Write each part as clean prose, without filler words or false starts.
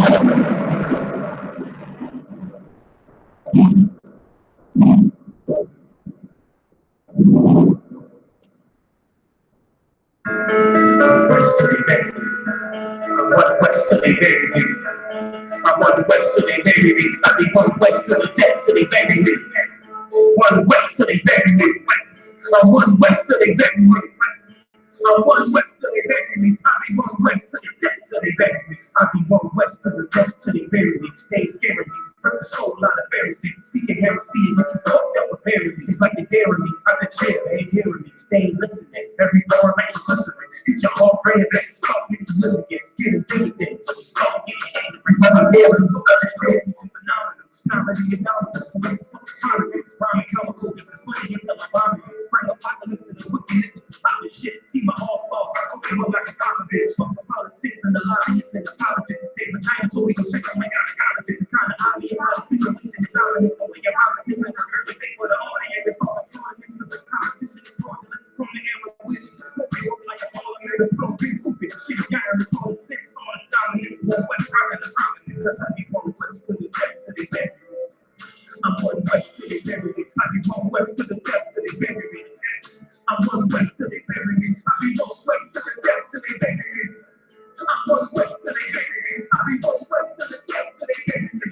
One west till they bury me. I be one west to the death till they bury me. One west till they bury me. I'm one west till they bury me. I'm one west till they bury me. I be one west to the death till they bury me. I be one west to the death till they bury me. They ain't scaring me. From the soul out of Pharisee. Speaking heresy, but you fucked up with bury me. It's like they daring me. I said, chill, they ain't hearing me. They ain't listening. Every bar like you listening. Get your heart praying back. Stop getting living again. Getting dividends. So stop getting angry. I'm daring. So I'm phenomenal. Comedy and knowledge. So make some time to get rhyme chemical. This is funny until I'm bombing. Bring apocalypse to the pussy niggas. Stop this shit. Team my all-star. Okay, look like a copper bitch. Fuck the politics and the lobbyists and the apologists. They vagina, so we gon' check out my gynecologist. It's kinda obvious how the situation is out of this. But we get politics and regurgitate for the audience. It's all politics because the competition is strong. From the air with it. Smoking up like a parliament. Flow big stupid. Shit, got every total sense. All the dominance. One west rising the prominence. Because I be one west to the death to the death. I'm one west till they bury me. I be one west to the depth till they bury me. I'm one west till they bury me. I be one west to the depth till they bury me. I'm one west till they bury me. I be one west to the depth till they bury me.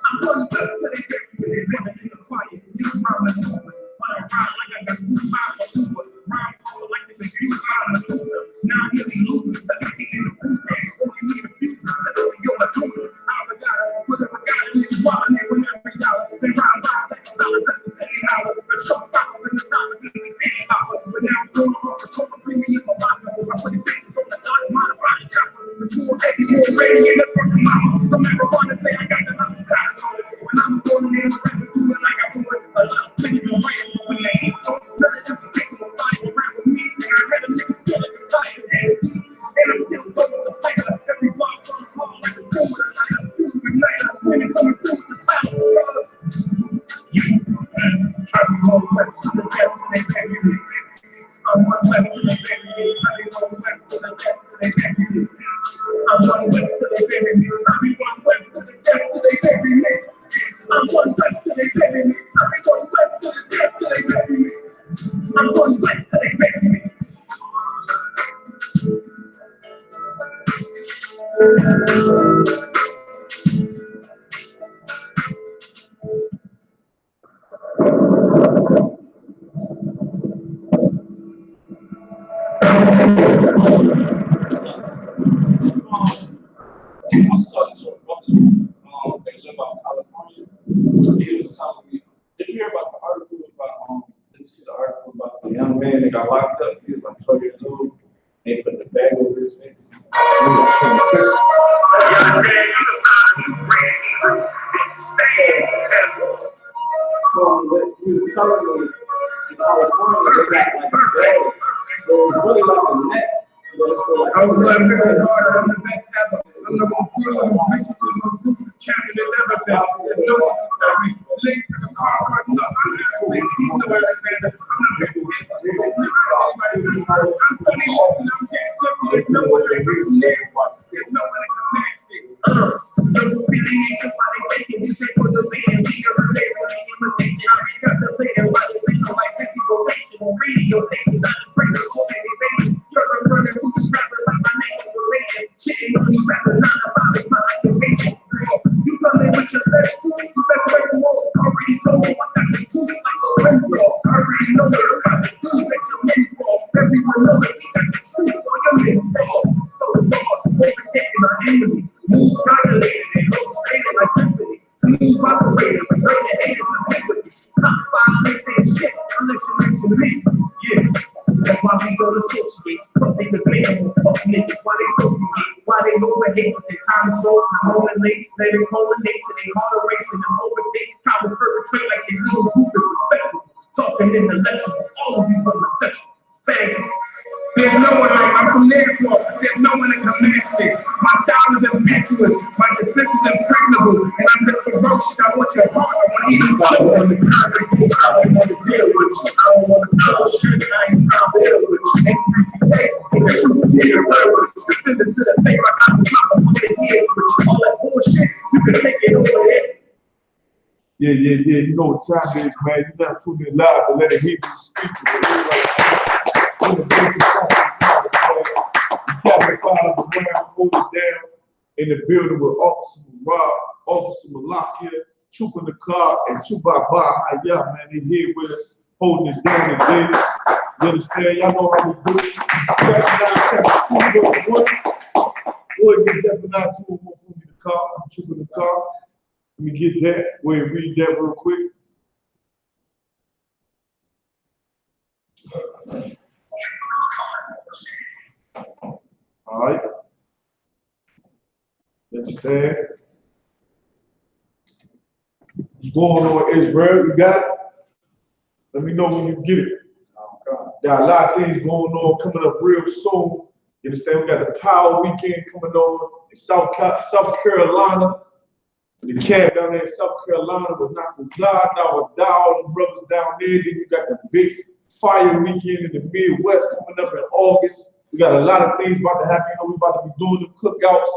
I'm one west till they bury me. They never take a quiet. Leave my maneuvers. But I ride like I got 2 miles of Ubers. Rhymes fall like the confused by Medusa. Now I'm really losing. 17 in the booth. Only need a few. Set up your Medusa. I forgot it. Whatever got it. Niggas walking in with every dollar. They rhyme by $1 at the same hour. The showstoppers in the dollars in the $10. But now I'm going off the total premium of vodka. I put these things on the dot, my body choppers. It's more heavy, more ready in the fucking mama. Don't ever want to say I got the other side on it. When I'm going in, I'm rapping through it like I do it. A lot of niggas are right between their hands. So it's not just a take on body around with me. I read a nigga still at the side of the and I'm still going to fight up. Every block on the phone like a school. I'm through the night. I'm winning, coming through with the sound. I'm one west to the depths and they bury me. I'm one west to the bury me. I'm one west to the depths and they bury me. I'm one west to the bury me. I'm one west to the depths and they bury me. I'm one west to the bury me. I'm one west to the depths and they bury me. I'm one west to the bury me. I started to a brother, they live out in California. He was telling me, did you hear about the article about, did you see the article about the young man that got locked up? He was like 12 years old. They put the bag over his face. So he was telling me in California, they got like a bag. It was really like a net. I was running really hard. I'm the best ever. I'm the most beautiful, Michigan, most beautiful champion that ever been. There's no one to me. Link to the car, right now. I'm funny, I'm getting lucky. There's no one that brings me. There's no one that can match me. Don't believe why they thinking we say for the man. We are related to imitation. I be contemplating why they say no like 50 rotation on radio stations. I just pray the whole baby baby. Yours I'm running through this rapper like my name is Arabian. Shitting on these rappers, not about it, my occupation. You come in with your best tools, the best way to walk. Already told me I got the tools like a rainbow. Already know that I got the tools that you're made for. Everyone know that we got the truth on your mental. So the boss, overtaking our enemies. Move calculated and go straight like symphonies. Smooth operator, we bring the haters to misery. Top 5 list ain't shit unless you mention me. Yeah. That's why we don't associate. Fuck niggas, man, fuck niggas, why they procreate, why they overhate, but their time is short, I'm rolling late, let it correlate to their heart racing and overtake, try to perpetrate like they know who is respectful, talking intellectual, all of you are reception, faggots. There's no one I'm from Nairclaw, there's no one that can match it. My style is impetuous, my defense is impregnable, and I'm just ferocious. I want your heart, I want to eat a soul. I don't want to deal with you, I don't want to know shit, I ain't trying to deal with you. Ain't take, and the truth is here, the defenders to the paper, I'm on the head with you. All that Yeah. You know what time it is, man. You're not tuning in live, but let it hear you speak. In the basic Captain Cloud of the Ram, hold it down. In the building with Officer Rob, Officer Malakia, Troop in the car, and Troop Baba. Yeah, man, they here with us, holding it down today. You understand? Y'all know how we do it. Go ahead and get Zephaniah 2 for me the car. Troop in the car. Let me get that. Go ahead and read that real quick. All right. Understand? What's going on, Israel? You got it? Let me know when you get it. There are a lot of things going on coming up real soon. You understand? We got the Power Weekend coming on in South Carolina. The camp down there in South Carolina with Dr. Zod, now with all the brothers down there. Then you got the big Fire Weekend in the Midwest coming up in August. We got a lot of things about to happen. You know, we about to be doing the cookouts,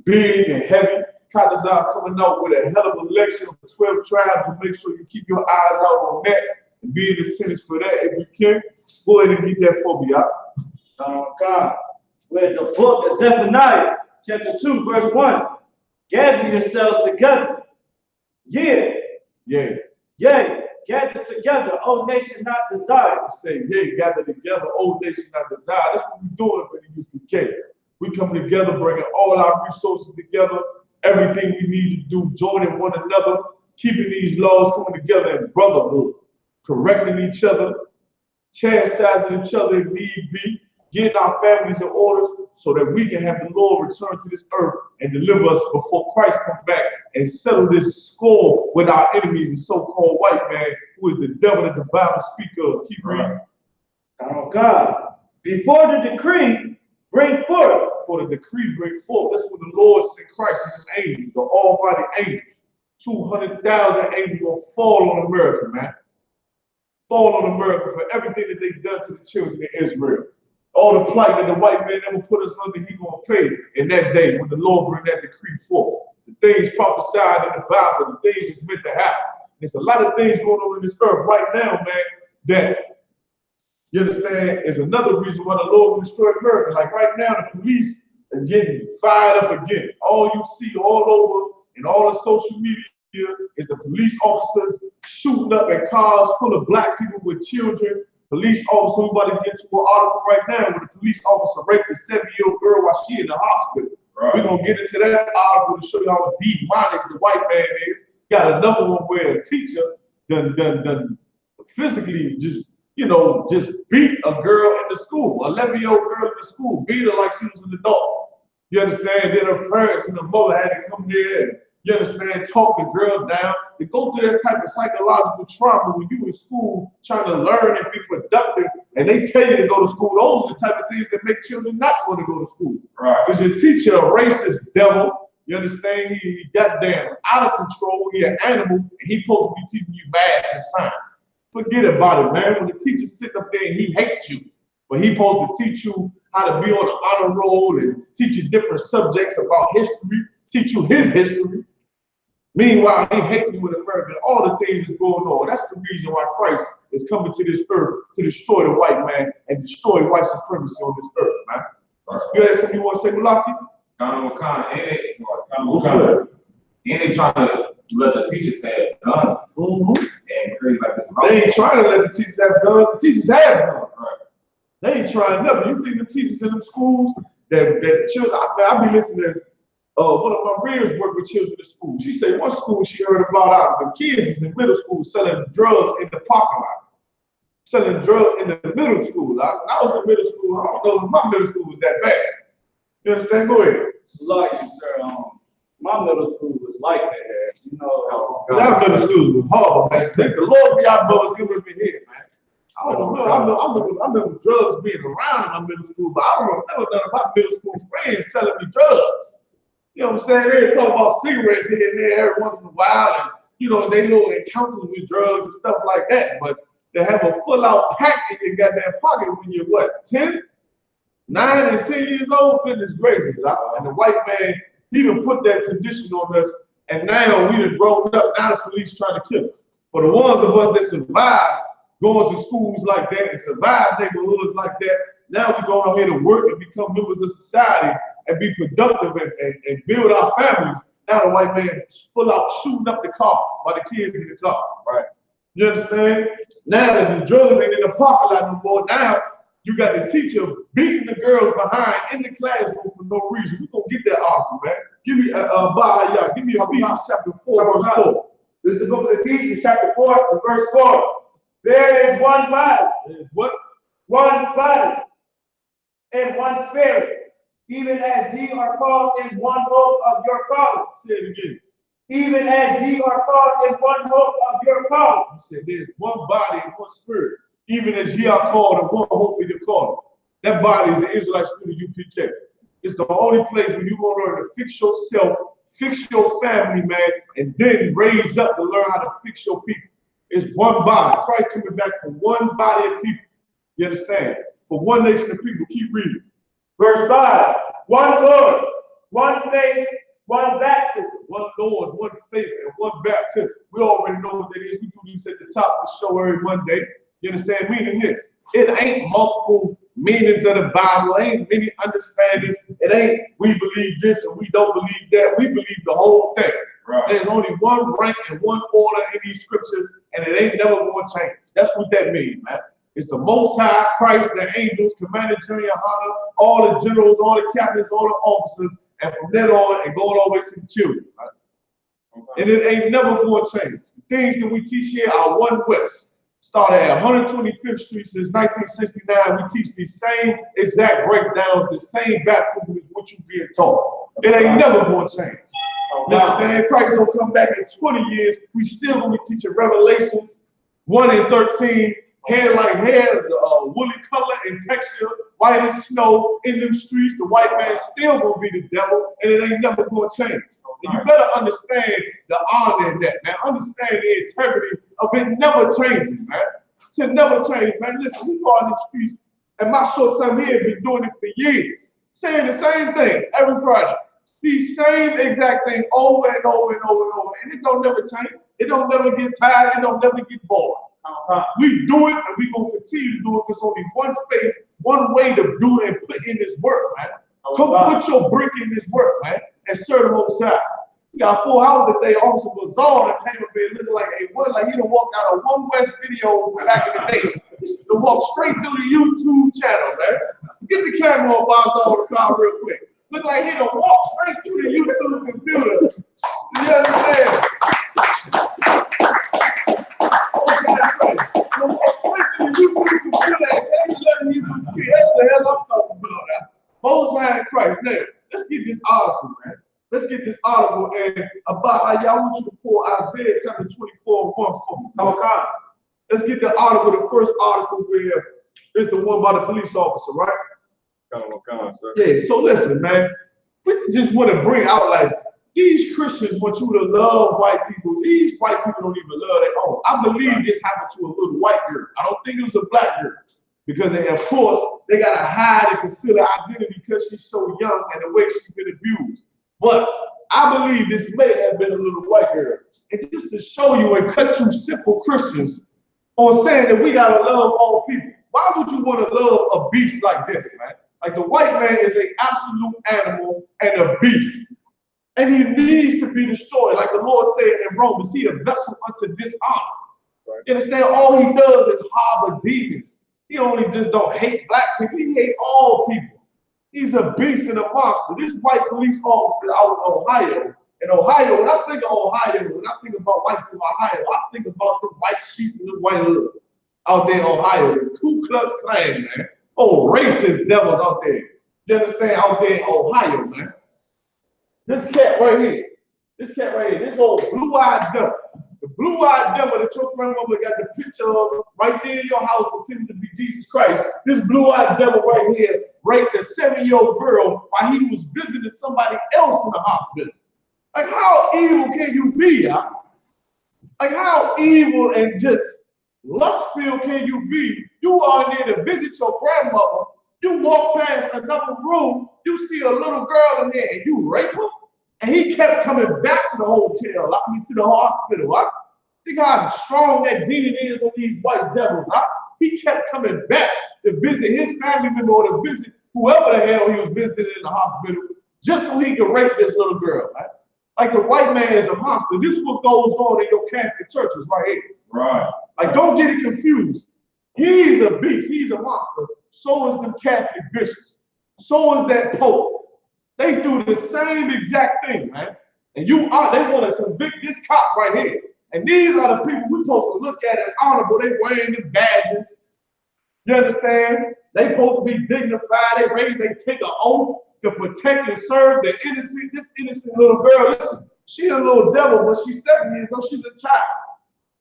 big and heavy. Dr. Zod coming out with a hell of a lecture of the 12 tribes, and make sure you keep your eyes out on that and be in attendance for that if you can. Go ahead and get that for me out. God, with the book of Zephaniah, chapter 2, verse 1. Gather yourselves together. Gather together, O nation not desired. Say, gather together, O nation not desired. That's what we're doing for the UPK. We come together, bringing all our resources together, everything we need to do, joining one another, keeping these laws coming together in brotherhood, correcting each other, chastising each other if need be, getting our families in order so that we can have the Lord return to this earth and deliver us before Christ comes back and settle this score with our enemies, the so-called white man, who is the devil that the Bible speaks of. Keep reading. Oh God, before the decree bring forth. For the decree bring forth. That's when the Lord sent Christ and the angels, the almighty angels. 200,000 angels will fall on America, man. Fall on America for everything that they've done to the children of Israel. All the plight that the white man ever put us under, he gonna pay in that day when the Lord bring that decree forth. The things prophesied in the Bible, the things that's meant to happen. There's a lot of things going on in this earth right now, man, that, you understand, is another reason why the Lord will destroy America. Like right now, the police are getting fired up again. All you see all over in all the social media is the police officers shooting up in cars full of black people with children. Police officer, we about to get to an article right now where the police officer raped a 7-year-old girl while she in the hospital. Right. We're gonna get into that article to show you how demonic the white man is. Got another one where a teacher done physically just beat a girl in the school, 11-year-old girl in the school, beat her like she was an adult. You understand? Then her parents and her mother had to come there and, you understand, talk the girl down. They go through that type of psychological trauma when you in school trying to learn and be productive, and they tell you to go to school. Those are the type of things that make children not want to go to school. Right. Because your teacher, a racist devil, you understand, he goddamn out of control, he an animal, and he supposed to be teaching you math and science. Forget about it, man. When the teacher's sitting up there and he hates you, but he's supposed to teach you how to be on the honor roll and teach you different subjects about history, teach you his history. Meanwhile, he hates you in America, all the things that's going on. That's the reason why Christ is coming to this earth to destroy the white man and destroy white supremacy on this earth, man. You had something you want to say, Malaki? And they trying to let the teachers have guns and create like this. They ain't trying to let the teachers have guns. The teachers have guns. Right. They ain't trying nothing. You think the teachers in them schools that the children? I be listening. One of my readers work with children in school. She said one school she heard about the kids is in middle school selling drugs in the parking lot. Selling drugs in the middle school. When I was in middle school, I don't know if my middle school was that bad. You understand? Go ahead. It's like you, sir. My middle school was like that. You know, that middle school was horrible, man. The Lord be our brothers give us the head, man. I don't know. I remember drugs being around in my middle school, but I don't remember none of my middle school friends selling me drugs. You know what I'm saying? They talk about cigarettes here and there every once in a while, and they little encounters with drugs and stuff like that. But to have a full-out pack in your goddamn pocket when you're what, 10, 9, and 10 years old? Goodness gracious! And the white man, he even put that condition on us And now we done grown up. Now the police trying to kill us. For the ones of us that survive going to schools like that and survive neighborhoods like that, now we go out here to work and become members of society and be productive and build our families. Now the white man is full out shooting up the car while the kids in the car, right? You understand? Now that the drugs ain't in the parking lot no more, now you got the teacher beating the girls behind in the classroom for no reason. We gonna get that article, man. Give me give me Ephesians chapter 4, verse 4. This is the book of Ephesians chapter 4, verse 4. There is one body. There is what? One body and one spirit, even as ye are called in one hope of your calling. Say it again. Even as ye are called in one hope of your calling. He said there's one body and one spirit, even as ye are called in one hope of your calling. That body is the Israelite school of UPK. It's the only place where you're going to learn to fix yourself, fix your family, man, and then raise up to learn how to fix your people. It's one body. Christ coming back for one body of people. You understand? For one nation of people. Keep reading. Verse 5. One Lord, one faith, one baptism. One Lord, one faith, and one baptism. We already know what that is. We do this at the top of the show every Monday. You understand? Meaning this. It ain't multiple meanings of the Bible. It ain't many understandings. It ain't we believe this and we don't believe that. We believe the whole thing. Right. There's only one rank and one order in these scriptures, and it ain't never going to change. That's what that means, man. It's the Most High, Christ, the angels, Commander GEN.YAHANNA, all the generals, all the captains, all the officers, and from then on and going all the way to the children. Right? Okay. And it ain't never going to change. The things that we teach here are one West. Started at 125th Street since 1969. We teach the same exact breakdowns, the same baptism is what you being taught. It ain't never going to change. You understand? Christ gonna come back in 20 years. We still gonna be teaching Revelations 1 and 13. Hair like hair, woolly color and texture, white as snow in them streets. The white man still gonna be the devil, and it ain't never gonna change. And you better understand the honor in that, man. Understand the integrity of it never changes, man. To never change, man. Listen, we go on the streets, and my short time here been doing it for years, saying the same thing every Friday. These same exact thing over and over and over and over, and it don't never change. It don't never get tired. It don't never get bored. We do it, and we gonna continue to do it because only one faith, one way to do it and put in this work, man. Come put your brick in this work, man, and serve the Most High. We got Full House today. Officer Bazaar that came up here looking like a one, like he done walked out of One West video from back in the day. To walk straight through the YouTube channel, man. Get the camera on Bazaar the car real quick. Look like he done walked straight through the YouTube computer. You understand? Most High Christ. Now, let's get this article, man. Let's get this article and about how y'all want you to pull Isaiah chapter 24 and 1 for me. Okay. Let's get the article, the first article where it's the one by the police officer, right? Sir. Yeah, so listen, man. We just want to bring out like these Christians want you to love white people. These white people don't even love their own. I believe this happened to a little white girl. I don't think it was a black girl. Because of course, they gotta hide and conceal her identity because she's so young and the way she's been abused. But I believe this may have been a little white girl. And just to show you and cut you simple Christians on saying that we gotta love all people. Why would you want to love a beast like this, man? Like the white man is an absolute animal and a beast. And he needs to be destroyed. Like the Lord said in Romans, he a vessel unto dishonor. Right. You understand? All he does is harbor demons. He only just don't hate black people. He hates all people. He's a beast and a monster. This white police officer out in Ohio. In Ohio, when I think of Ohio, when I think about white people in Ohio, I think about the white sheets and the white hoods out there in Ohio. The Ku Klux Klan, man. Oh, racist devils out there. You understand? Out there in Ohio, man. This cat right here. This cat right here. This old blue-eyed devil. The blue-eyed devil that your grandmother got the picture of right there in your house pretending to be Jesus Christ. This blue-eyed devil right here raped a 7-year-old girl while he was visiting somebody else in the hospital. Like, how evil can you be, y'all? Like, how evil and just lust-filled can you be? You are in there to visit your grandmother. You walk past another room, you see a little girl in there, and you rape her? And he kept coming back to the hotel, I mean to the hospital. Think how strong that demon is on these white devils. He kept coming back to visit his family member or to visit whoever the hell he was visiting in the hospital, just so he could rape this little girl. Right? Like the white man is a monster. This is what goes on in your Catholic churches right here. Right. Like, don't get it confused. He's a beast. He's a monster. So is the Catholic bishops. So is that Pope. They do the same exact thing, man. And they want to convict this cop right here. And these are the people we're supposed to look at as honorable. They wearing the badges. You understand? They supposed to be dignified. They take an oath to protect and serve the innocent. This innocent little girl, listen, she's a little devil, but she's 7 years old. She's a child.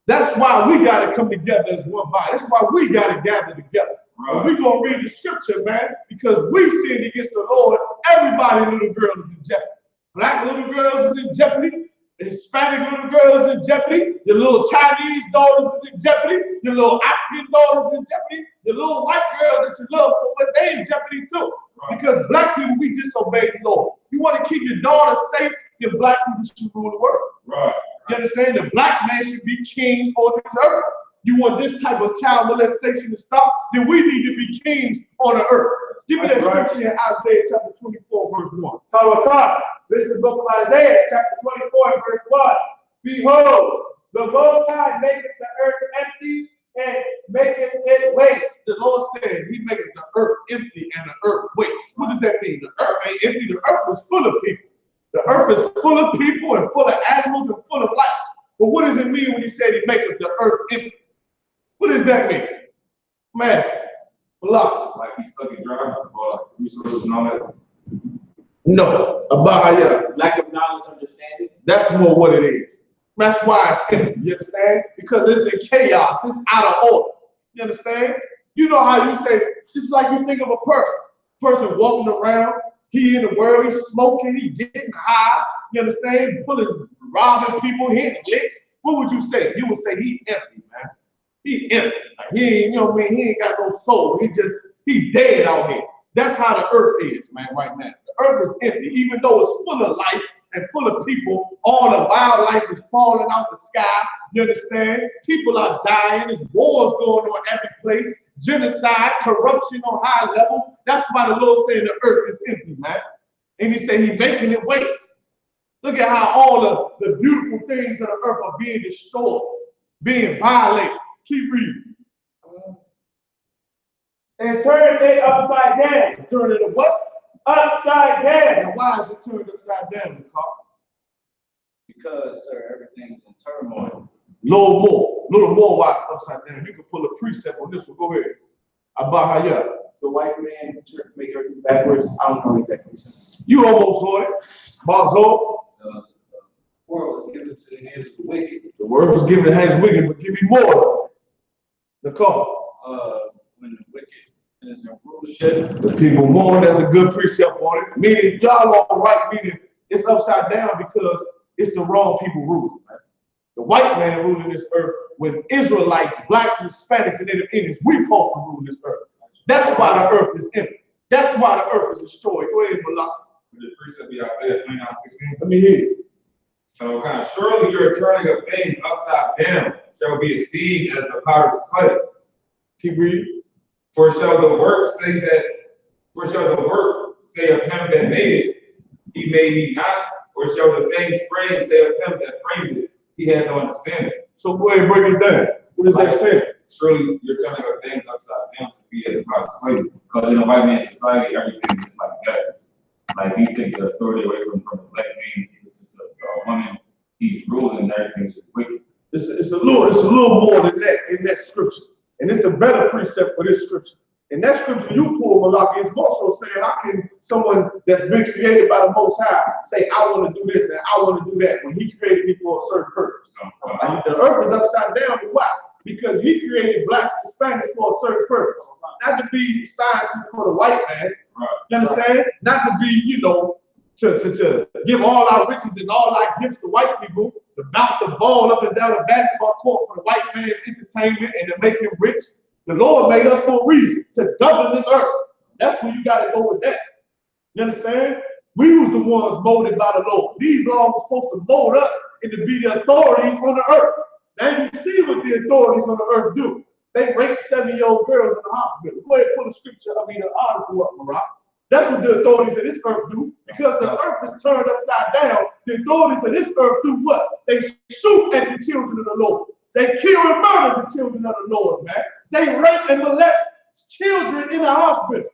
That's why we got to come together as one body. That's why we got to gather together. Right. We're going to read the scripture, man, because we sinned against the Lord. Everybody, little girl is in jeopardy. Black little girls is in jeopardy. The Hispanic little girls is in jeopardy. Your little Chinese daughters is in jeopardy. Your little African daughters is in jeopardy. Your little white girls that you love so much, they in jeopardy too. Right. Because black people, we disobey the Lord. You want to keep your daughters safe, then black people should rule the world. Right. You understand? The black man should be kings on this earth. You want this type of child molestation to stop, then we need to be kings on the earth. Give me that scripture in Isaiah chapter 24, verse 1. This is the book of Isaiah, chapter 24, verse 1. Behold, the Most High maketh the earth empty and maketh it waste. The Lord said he maketh the earth empty and the earth waste. What does that mean? The earth ain't empty. The earth is full of people. The earth is full of people and full of animals and full of life. But what does it mean when he said he maketh the earth empty? What does that mean? Man, like he's sucking dry, or resources and all that. No, about lack of knowledge, understanding. That's more what it is. That's why it's empty. You understand? Because it's in chaos. It's out of order. You understand? You know how you say, just like you think of a person walking around, he in the world, he's smoking, he getting high. You understand? Robbing people, hitting licks. What would you say? You would say he empty, man. He empty. He ain't, you know what I mean? He ain't got no soul. He dead out here. That's how the earth is, man, right now. The earth is empty, even though it's full of life and full of people. All the wildlife is falling out the sky. You understand? People are dying. There's wars going on every place. Genocide, corruption on high levels. That's why the Lord saying the earth is empty, man. And he said he's making it waste. Look at how all the beautiful things of the earth are being destroyed, being violated. Keep reading. And turn it upside down. Turn it what? Upside down. And why is it turned upside down, Carl? Because, sir, everything's in turmoil. Little more why it's upside down. You can pull a precept on this one. Go ahead. Abahaya. The white man make everything backwards. I don't know exactly. You almost saw it. Bazo. The world was given to the hands of the wicked. The word was given to the hands of the wicked, but give me more. Nicole. When the wicked is in rulership, the people mourn. That's a good precept on it. Meaning y'all all right, meaning it's upside down because it's the wrong people ruling. Right? The white man ruling this earth when Israelites, blacks and Hispanics and Native Indians, we supposed to rule this earth. That's why the earth is empty. That's why the earth is destroyed. Go ahead, Malak. The precept be Isaiah 29:16. Let me hear you. So kind of surely your turning of things upside down shall be esteemed as the potter's clay. Keep reading. For shall the work say of him that made it, he made me not, or shall the things framed say of him that framed it, he had no understanding. So go ahead and break it down. What does that say? Surely you're turning of things upside down to be as a potter's clay. Because in a white man's society, everything is like that. Like he take the authority away from the black man, it's a woman, he's ruling and everything's just wicked. It's a little more than that in that scripture. And it's a better precept for this scripture. And that scripture you pull, Malaki, is more so saying, how can someone that's been created by the Most High say, I want to do this and I want to do that when he created me for a certain purpose? Like, the earth is upside down, but why? Because he created blacks and Hispanics for a certain purpose. Not to be scientists for the white man. Right. You understand? Not to be, to give all our riches and all our gifts to white people, to bounce a ball up and down a basketball court for the white man's entertainment and to make him rich. The Lord made us for a reason, to govern this earth. That's where you got to go with that. You understand? We was the ones molded by the Lord. These laws were supposed to mold us and to be the authorities on the earth. Now you see what the authorities on the earth do. They rape 7-year-old girls in the hospital. Go ahead and pull a scripture, an article up, Barack. That's what the authorities of this earth do, because the earth is turned upside down. The authorities of this earth do what? They shoot at the children of the Lord. They kill and murder the children of the Lord, man. They rape and molest children in the hospital.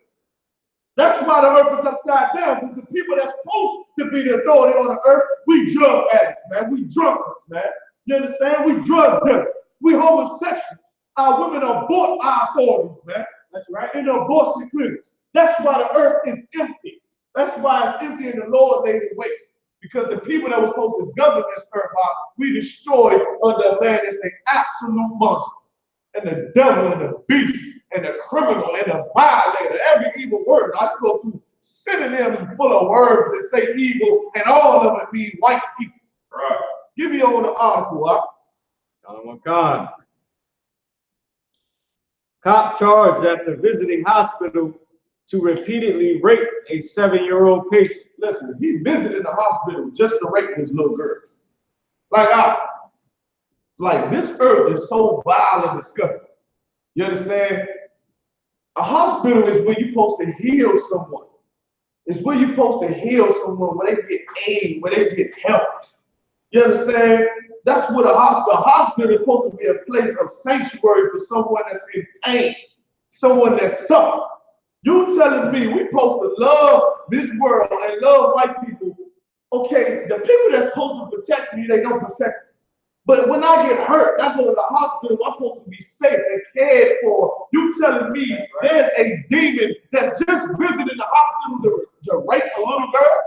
That's why the earth is upside down, because the people that's supposed to be the authority on the earth, we drug addicts, man. We drunkards, man. You understand? We drug dealers. We homosexuals. Our women abort our authorities, man. That's right. In the abortion clinics. That's why the earth is empty. That's why it's empty and the Lord laid it waste. Because the people that were supposed to govern this earth, we destroyed under a man that's an absolute monster. And the devil and the beast and the criminal and the violator, every evil word. I go through synonyms full of words that say evil, and all of it mean white people. Right. Give me on the article, God. Cop charged after visiting hospital to repeatedly rape a 7-year-old patient. Listen, he visited the hospital just to rape this little girl. Like this earth is so vile and disgusting. You understand? A hospital is where you're supposed to heal someone. It's where you're supposed to heal someone, where they get aid, where they get help. You understand? That's what a hospital is supposed to be a place of sanctuary for someone that's in pain, someone that's suffering. You telling me we're supposed to love this world and love white people? Okay, the people that's supposed to protect me, they don't protect me. But when I get hurt, I go to the hospital, I'm supposed to be safe and cared for. You telling me there's a demon that's just visiting the hospital to rape a little girl?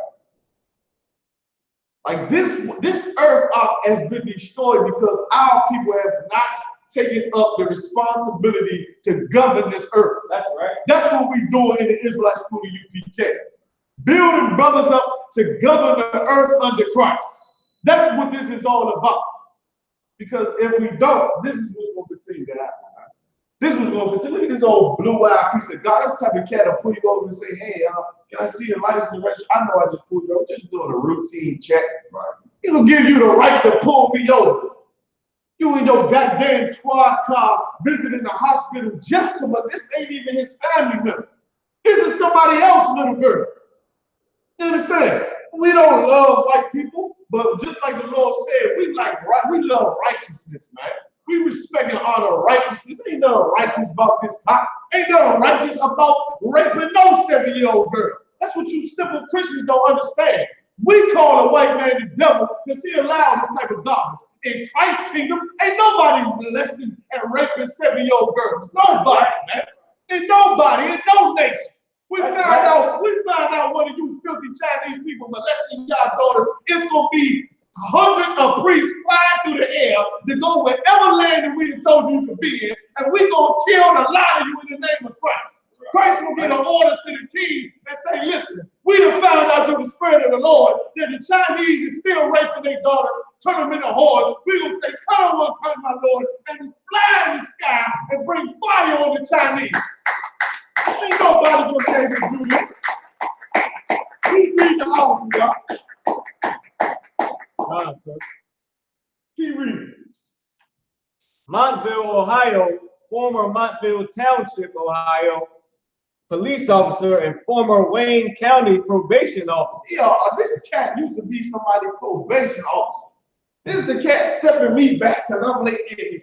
Like this earth has been destroyed because our people have not taken up the responsibility to govern this earth. That's right. That's what we're doing in the Israelite school of UPK. Building brothers up to govern the earth under Christ. That's what this is all about. Because if we don't, this is what's going to continue to happen. Right? This is going to continue. Look at this old blue-eyed piece of God. That's the type of cat that'll pull you over and say, hey, can I see your license and registration? I know I just pulled you over. Just doing a routine check. Right. He's going to give you the right to pull me over. You in your goddamn squad car visiting the hospital just to, but this ain't even his family member. This is somebody else's little girl. You understand? We don't love white people, but just like the Lord said, we love righteousness, man. We respect and honor righteousness. Ain't nothing righteous about this cop. Ain't nothing righteous about raping no 7-year-old girl. That's what you simple Christians don't understand. We call a white man the devil because he allowed this type of darkness. In Christ's kingdom, ain't nobody molesting and raping 7-year-old girls. Nobody, man. Ain't nobody, ain't no nation. We find out one of you filthy Chinese people molesting y'all daughters, it's gonna be hundreds of priests flying through the air to go wherever land that we told you to be in, and we gonna kill a lot of you in the name of Christ. Christ will give the orders to the king and say, listen, we done found out through the Spirit of the Lord that the Chinese is still raping their daughters, turn them into whores. We're going to say, cut on one, cut my Lord, and fly in the sky and bring fire on the Chinese. Ain't nobody going to be able to do this. Keep reading the article, y'all. Keep reading. Montville, Ohio, former Montville Township, Ohio, police officer and former Wayne County probation officer. Yeah, this cat used to be somebody's probation officer. This is the cat stepping me back because I'm late in here.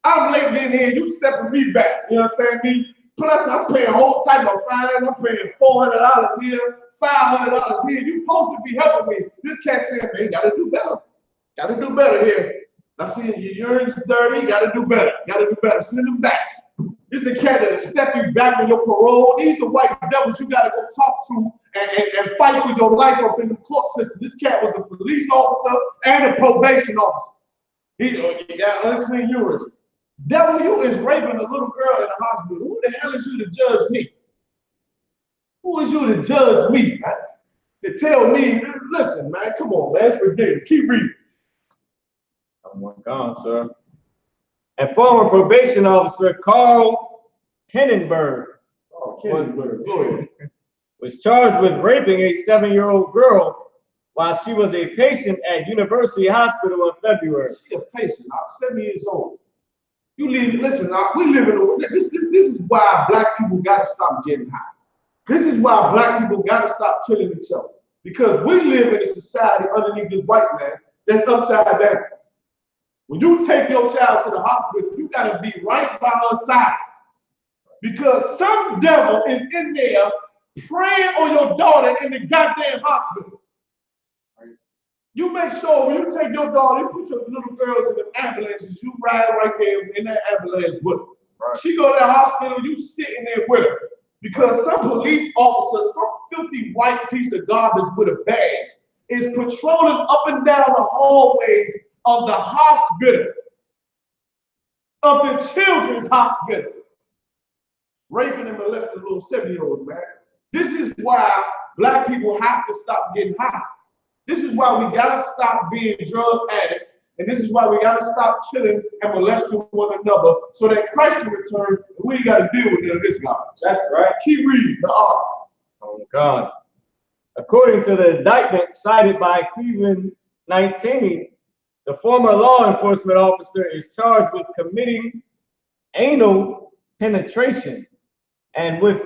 I'm late in here, you stepping me back. You understand me? Plus, I'm paying a whole type of fine. I'm paying $400 here, $500 here. You supposed to be helping me. This cat saying, man, gotta do better. Gotta do better here. I see your urine's dirty, gotta do better. Gotta do better. Send them back. This is the cat that'll step you back on your parole. These the white devils you gotta go talk to and fight for your life up in the court system. This cat was a police officer and a probation officer. He got unclean urines. Devil, you is raping a little girl in the hospital. Who the hell is you to judge me? Who is you to judge me, man? To tell me, listen, man, come on, man, it's ridiculous. Keep reading. Oh my God, sir. And former probation officer Carl Hennenberg. Oh, Hennenberg, go ahead. was charged with raping a 7-year-old girl while she was a patient at University Hospital in February. She a patient, I'm 7 years old. You live, listen, we live in a, this is why black people gotta stop getting high. This is why black people gotta stop killing each other. Because we live in a society underneath this white man that's upside down. When you take your child to the hospital, you gotta be right by her side. Because some devil is in there praying on your daughter in the goddamn hospital. You make sure when you take your daughter, you put your little girls in the ambulances, you ride right there in that ambulance with her. Right. She go to the hospital, you sitting there with her. Because some police officer, some filthy white piece of garbage with a badge is patrolling up and down the hallways of the hospital, of the children's hospital, raping and molesting little 7-year-olds, man. This is why black people have to stop getting high. This is why we gotta stop being drug addicts, and this is why we gotta stop killing and molesting one another so that Christ can return and we ain't gotta deal with none of this garbage. That's right. Keep reading the article. Oh God. According to the indictment cited by Cleveland 19, the former law enforcement officer is charged with committing anal penetration and with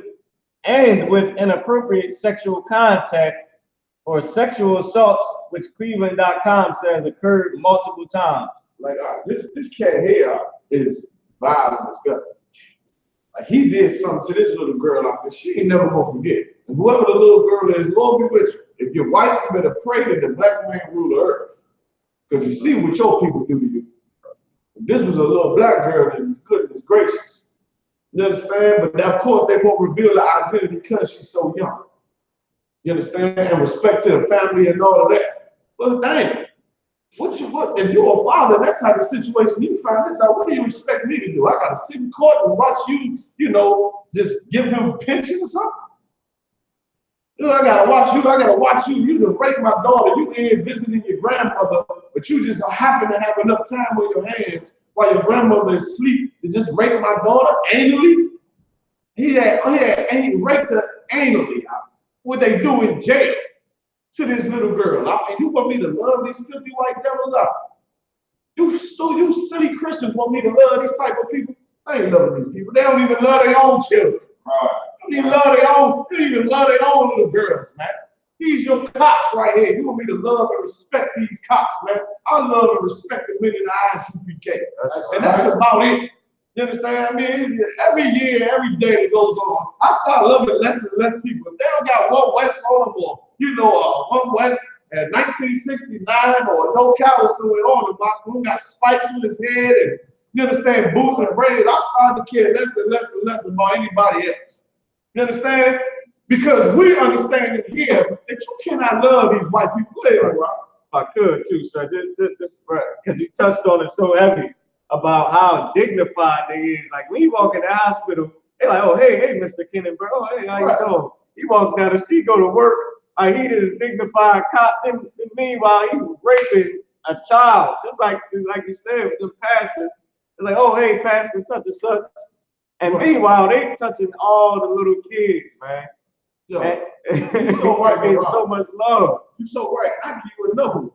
inappropriate sexual contact or sexual assaults, which Cleveland.com says occurred multiple times. Like this cat here is vile and disgusting. Like he did something to this little girl out there, she ain't never gonna forget. And whoever the little girl is, Lord be with you. If you're white, you better pray that the black man rule the earth. Because you see what your people do to you. This was a little black girl, and goodness gracious. You understand? But of course they won't reveal the identity because she's so young. You understand? And respect to the family and all of that. But dang, if you're a father in that type of situation, you find this out, what do you expect me to do? I gotta sit in court and watch you, just give him a pension or something? I gotta watch you, you done rape my daughter, you in visiting your grandmother, but you just happen to have enough time on your hands while your grandmother is asleep to just rape my daughter anally? He raped her anally. What they do in jail to this little girl. And you want me to love these filthy white devils out? You silly Christians want me to love these type of people? I ain't loving these people. They don't even love their own children. They don't even love their own little girls, man. These your cops right here. You want me to love and respect these cops, man? I love and respect the men in the I.S.U.P.K. And that's about it. You understand? I mean, every year, every day that goes on, I start loving less and less people. If they don't got one West on them, or one West at 1969 or no cow somewhere on them, who got spikes on his head and, you understand, boots and braids, I start to care less and less and less about anybody else. You understand? Because we understand in here that you cannot love these white people. Go ahead, Rob. I could too, sir. This because you touched on it so heavy about how dignified they is. Like when you walk in the hospital, they're like, oh, hey, Mr. Kennan, bro. Oh, hey, how you doing? He walks down the street, go to work. He is dignified cop. Then meanwhile, he was raping a child. Just like you said with the pastors. It's like, oh, hey, pastor such and such. And meanwhile, they touching all the little kids, man. Yo, you're so right, man. So much love. You're so right. I give you another one.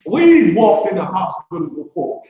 We walked in the hospital before,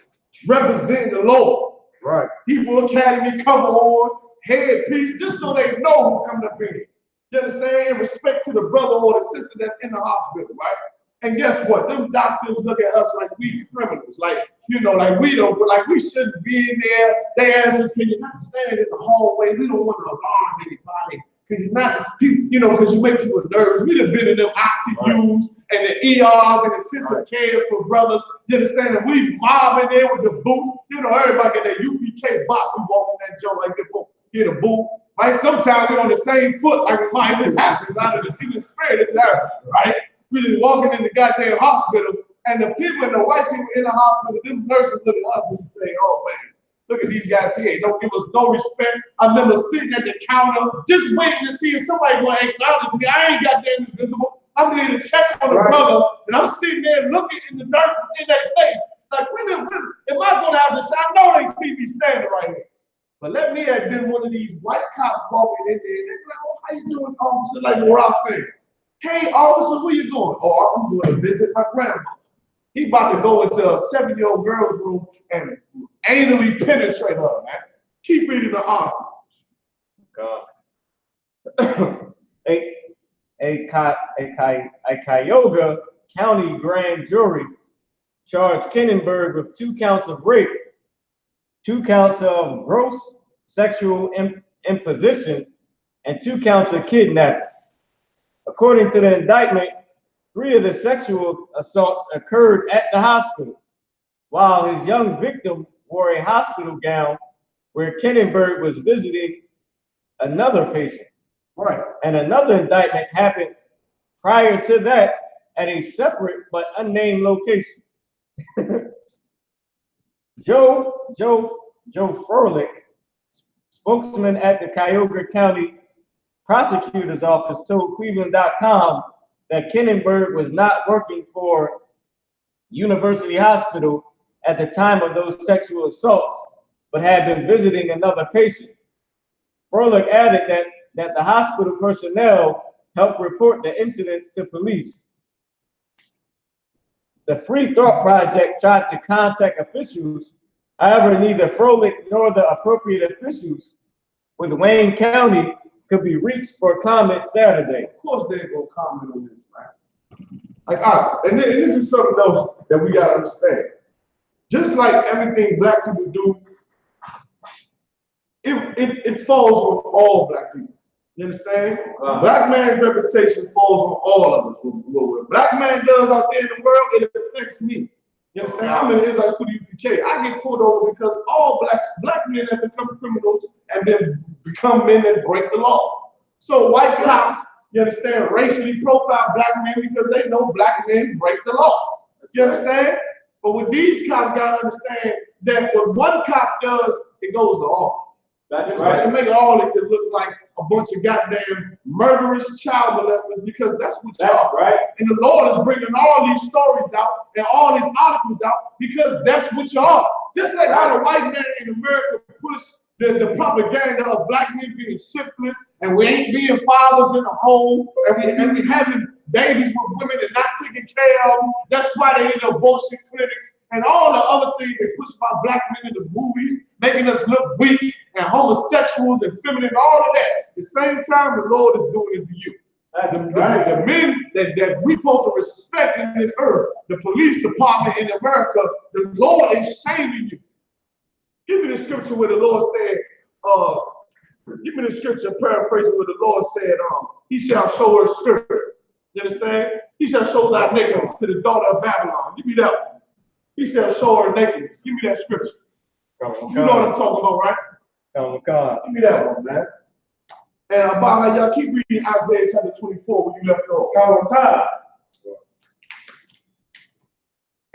representing the Lord. Right. Hebrew Academy cover on, headpiece, just so they know who coming up in here. You understand? In respect to the brother or the sister that's in the hospital, right? And guess what? Them doctors look at us like we criminals, like we shouldn't be in there. They ask us, can you not stand in the hallway? We don't want to alarm anybody. Because you're not, because you make people nervous. We'd have been in them ICUs and the ERs and intensive cares for brothers. You understand that we mobbing there with the boots. Everybody get that UPK box. We walk in that joint like that, boom, get a boot. Right? Sometimes we're on the same foot, like it might just happens out of the spirit. It's happening, right? We just walking in the goddamn hospital, and the people and the white people in the hospital, them nurses look at us and say, oh man, look at these guys here. Don't give us no respect. I remember sitting at the counter, just waiting to see if somebody going to acknowledge me. I ain't goddamn invisible. I'm here to check on the brother, and I'm sitting there looking in the nurses in their face. Like, when am I going to have this? I know they see me standing right here. But let me have been one of these white cops walking in there, and they're like, oh, how you doing, officer? Like Morale said, hey, officer, where you going? Oh, I'm going to visit my grandma. He about to go into a 7-year-old girl's room and anally penetrate her, man. Keep reading the article. God. A Cuyahoga County grand jury charged Kinenberg with 2 counts of rape, 2 counts of gross sexual imposition, and 2 counts of kidnapping. According to the indictment, 3 of the sexual assaults occurred at the hospital, while his young victim wore a hospital gown where Kinenberg was visiting another patient. Right. And another indictment happened prior to that at a separate but unnamed location. Joe Froelich, spokesman at the Cuyahoga County Prosecutor's Office, told Cleveland.com that Kinenberg was not working for University Hospital at the time of those sexual assaults, but had been visiting another patient. Froelich added that the hospital personnel helped report the incidents to police. The Free Thought Project tried to contact officials. However, neither Froelich nor the appropriate officials with Wayne County could be reached for comment Saturday. Of course they ain't gonna comment on this, man. Like, all right, and this is something else that we gotta understand. Just like everything black people do, it falls on all black people. You understand? Black man's reputation falls on all of us. What black man does out there in the world, it affects me. You understand? I'm in the Israelite school, ISUPK. I get pulled over because all black men have become criminals and then become men that break the law. So white cops, you understand, racially profile black men because they know black men break the law. You understand? But what these cops gotta understand that what one cop does, it goes to all. That's right. They make all of it look like a bunch of goddamn murderous child molesters because that's what y'all. Right. And the Lord is bringing all these stories out and all these articles out because that's what y'all. Just like how the white man in America pushed the propaganda of black men being syphilis and we ain't being fathers in the home and we having babies with women and not taking care of them. That's why they in the abortion clinics and all the other things they push about black men in the movies, making us look weak and homosexuals and feminine, all of that. At the same time, the Lord is doing it to you. The men that we supposed to respect in this earth, the police department in America, the Lord is shaming you. Give me the scripture where the Lord said, give me the scripture paraphrasing where the Lord said, he shall show her skirt. You understand? He shall show thy nakedness to the daughter of Babylon. Give me that one. He shall show her nakedness. Give me that scripture. You know what I'm talking about, right? Oh God. Give me that one, man. And about how y'all keep reading Isaiah chapter 24 when you left off. Oh God.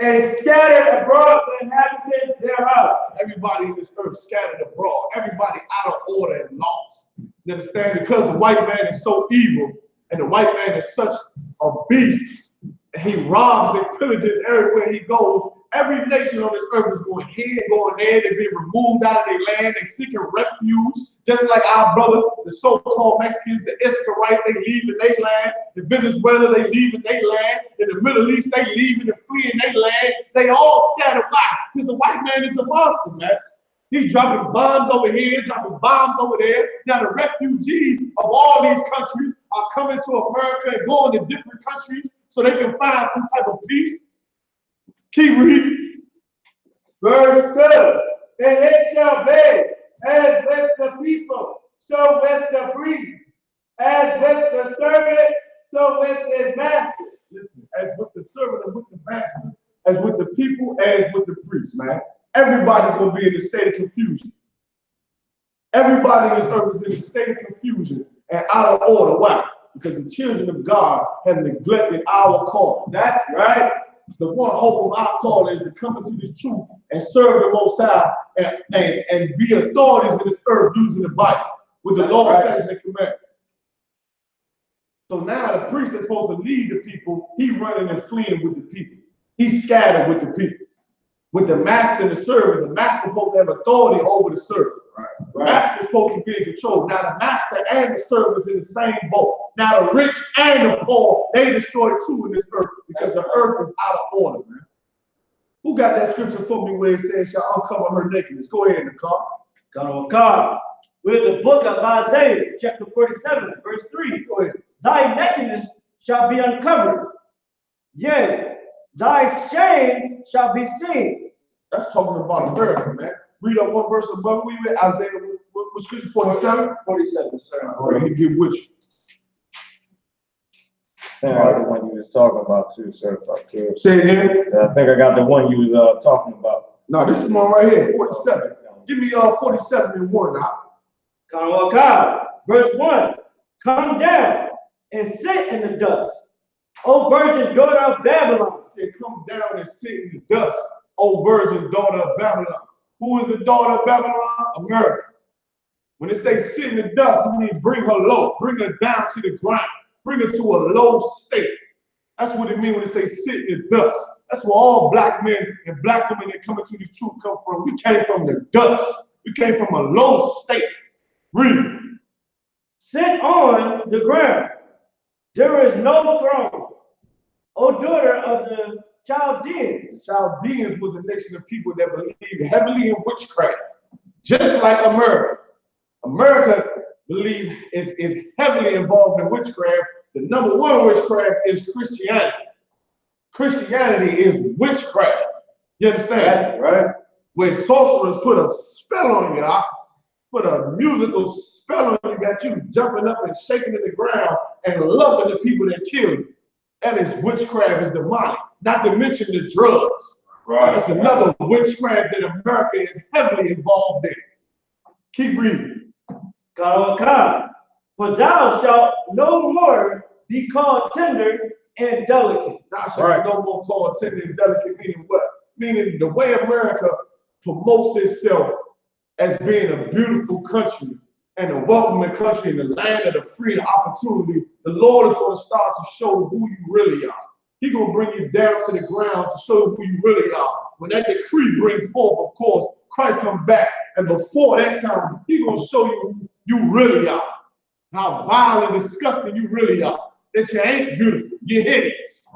And scattered abroad the inhabitants thereof. Everybody in this earth scattered abroad. Everybody out of order and lost. You understand? Because the white man is so evil and the white man is such a beast. And he robs and pillages everywhere he goes. Every nation on this earth is going here, going there. They're being removed out of their land. They're seeking refuge. Just like our brothers, the so-called Mexicans, the Israelites, they leaving their land. In Venezuela, they leaving their land. In the Middle East, they leaving and fleeing their land. They all scattered. Why? Because the white man is a monster, man. He's dropping bombs over here, dropping bombs over there. Now the refugees of all these countries are coming to America and going to different countries so they can find some type of peace. Keep reading. Verse 2. And it shall be as with the people, so with the priest, as with the servant, so with his master. Listen, as with the servant and with the master, as with the people, as with the priest, man. Everybody gonna be in a state of confusion. Everybody in this earth is in a state of confusion and out of order. Why? Because the children of God have neglected our call. That's right. The one hope of our call is to come into this truth and serve the Most High and be authorities in this earth using the Bible with the law, statutes, and commandments. So now the priest that's supposed to lead the people, he running and fleeing with the people. He's scattered with the people. With the master and the servant, the master supposed to have authority over the servant, The master's supposed to be in control. Now the master and the servant is in the same boat. Now the rich and the poor, they destroyed too in this earth because the earth is out of order, man. Who got that scripture for me where it says, shall uncover her nakedness? Go ahead, Nicole. God. With the book of Isaiah, chapter 47, verse 3. Go ahead. Thy nakedness shall be uncovered. Yea, thy shame shall be seen. That's talking about America, man. Read up one verse above. We read Isaiah, what scripture, 47? 47, sir. All right, he get with you. I got the one you was talking about too, sir. Say it again. I think I got the one you was talking about. No, this is the one right here, 47. Give me 47 and 1 now. God, verse 1. Come down and sit in the dust, O virgin daughter of Babylon. Said, come down and sit in the dust, O virgin daughter of Babylon. Who is the daughter of Babylon? America. When it says sit in the dust, it means bring her low, bring her down to the ground, bring her to a low state. That's what it means when it says sit in the dust. That's where all black men and black women that come into this truth come from. We came from the dust. We came from a low state. Read. Sit on the ground. There is no throne. O daughter of the Chaldeans. The Chaldeans was a nation of people that believed heavily in witchcraft, just like America. America is heavily involved in witchcraft. The number one witchcraft is Christianity. Christianity is witchcraft. You understand? Right? Where sorcerers put a spell on you, put a musical spell on you, got you jumping up and shaking in the ground and loving the people that kill you. That is witchcraft, is demonic. Not to mention the drugs. Right. That's another witchcraft that America is heavily involved in. Keep reading. God, for thou shalt no more be called tender and delicate. Thou shalt no more called tender and delicate, meaning what? Meaning the way America promotes itself as being a beautiful country and a welcoming country in the land of the free and opportunity, the Lord is going to start to show who you really are. He's going to bring you down to the ground to show who you really are. When that decree brings forth, of course, Christ comes back, and before that time, he's going to show you who you really are. How vile and disgusting you really are. That you ain't beautiful. You're hideous.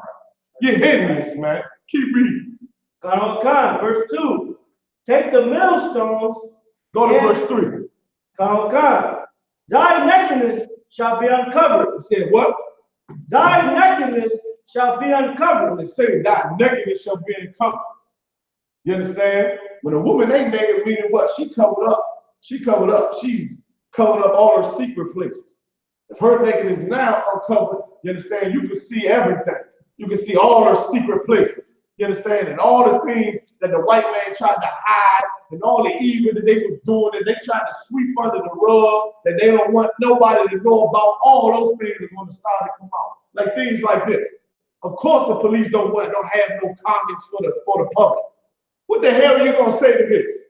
You're hideous, man. Keep reading. God, verse 2. Take the millstones. Go to verse 3. God, thy nakedness shall be uncovered. It said what? Thy nakedness shall be uncovered. When it says thy nakedness shall be uncovered. You understand? When a woman ain't naked, meaning what? She covered up. She covered up. She's covered up all her secret places. If her nakedness is now uncovered, you understand? You can see everything. You can see all her secret places. You understand? And all the things that the white man tried to hide, and all the evil that they was doing, that they tried to sweep under the rug, that they don't want nobody to know about, all those things are going to start to come out. Like things like this. Of course, the police don't have no comments for the public. What the hell are you going to say to this?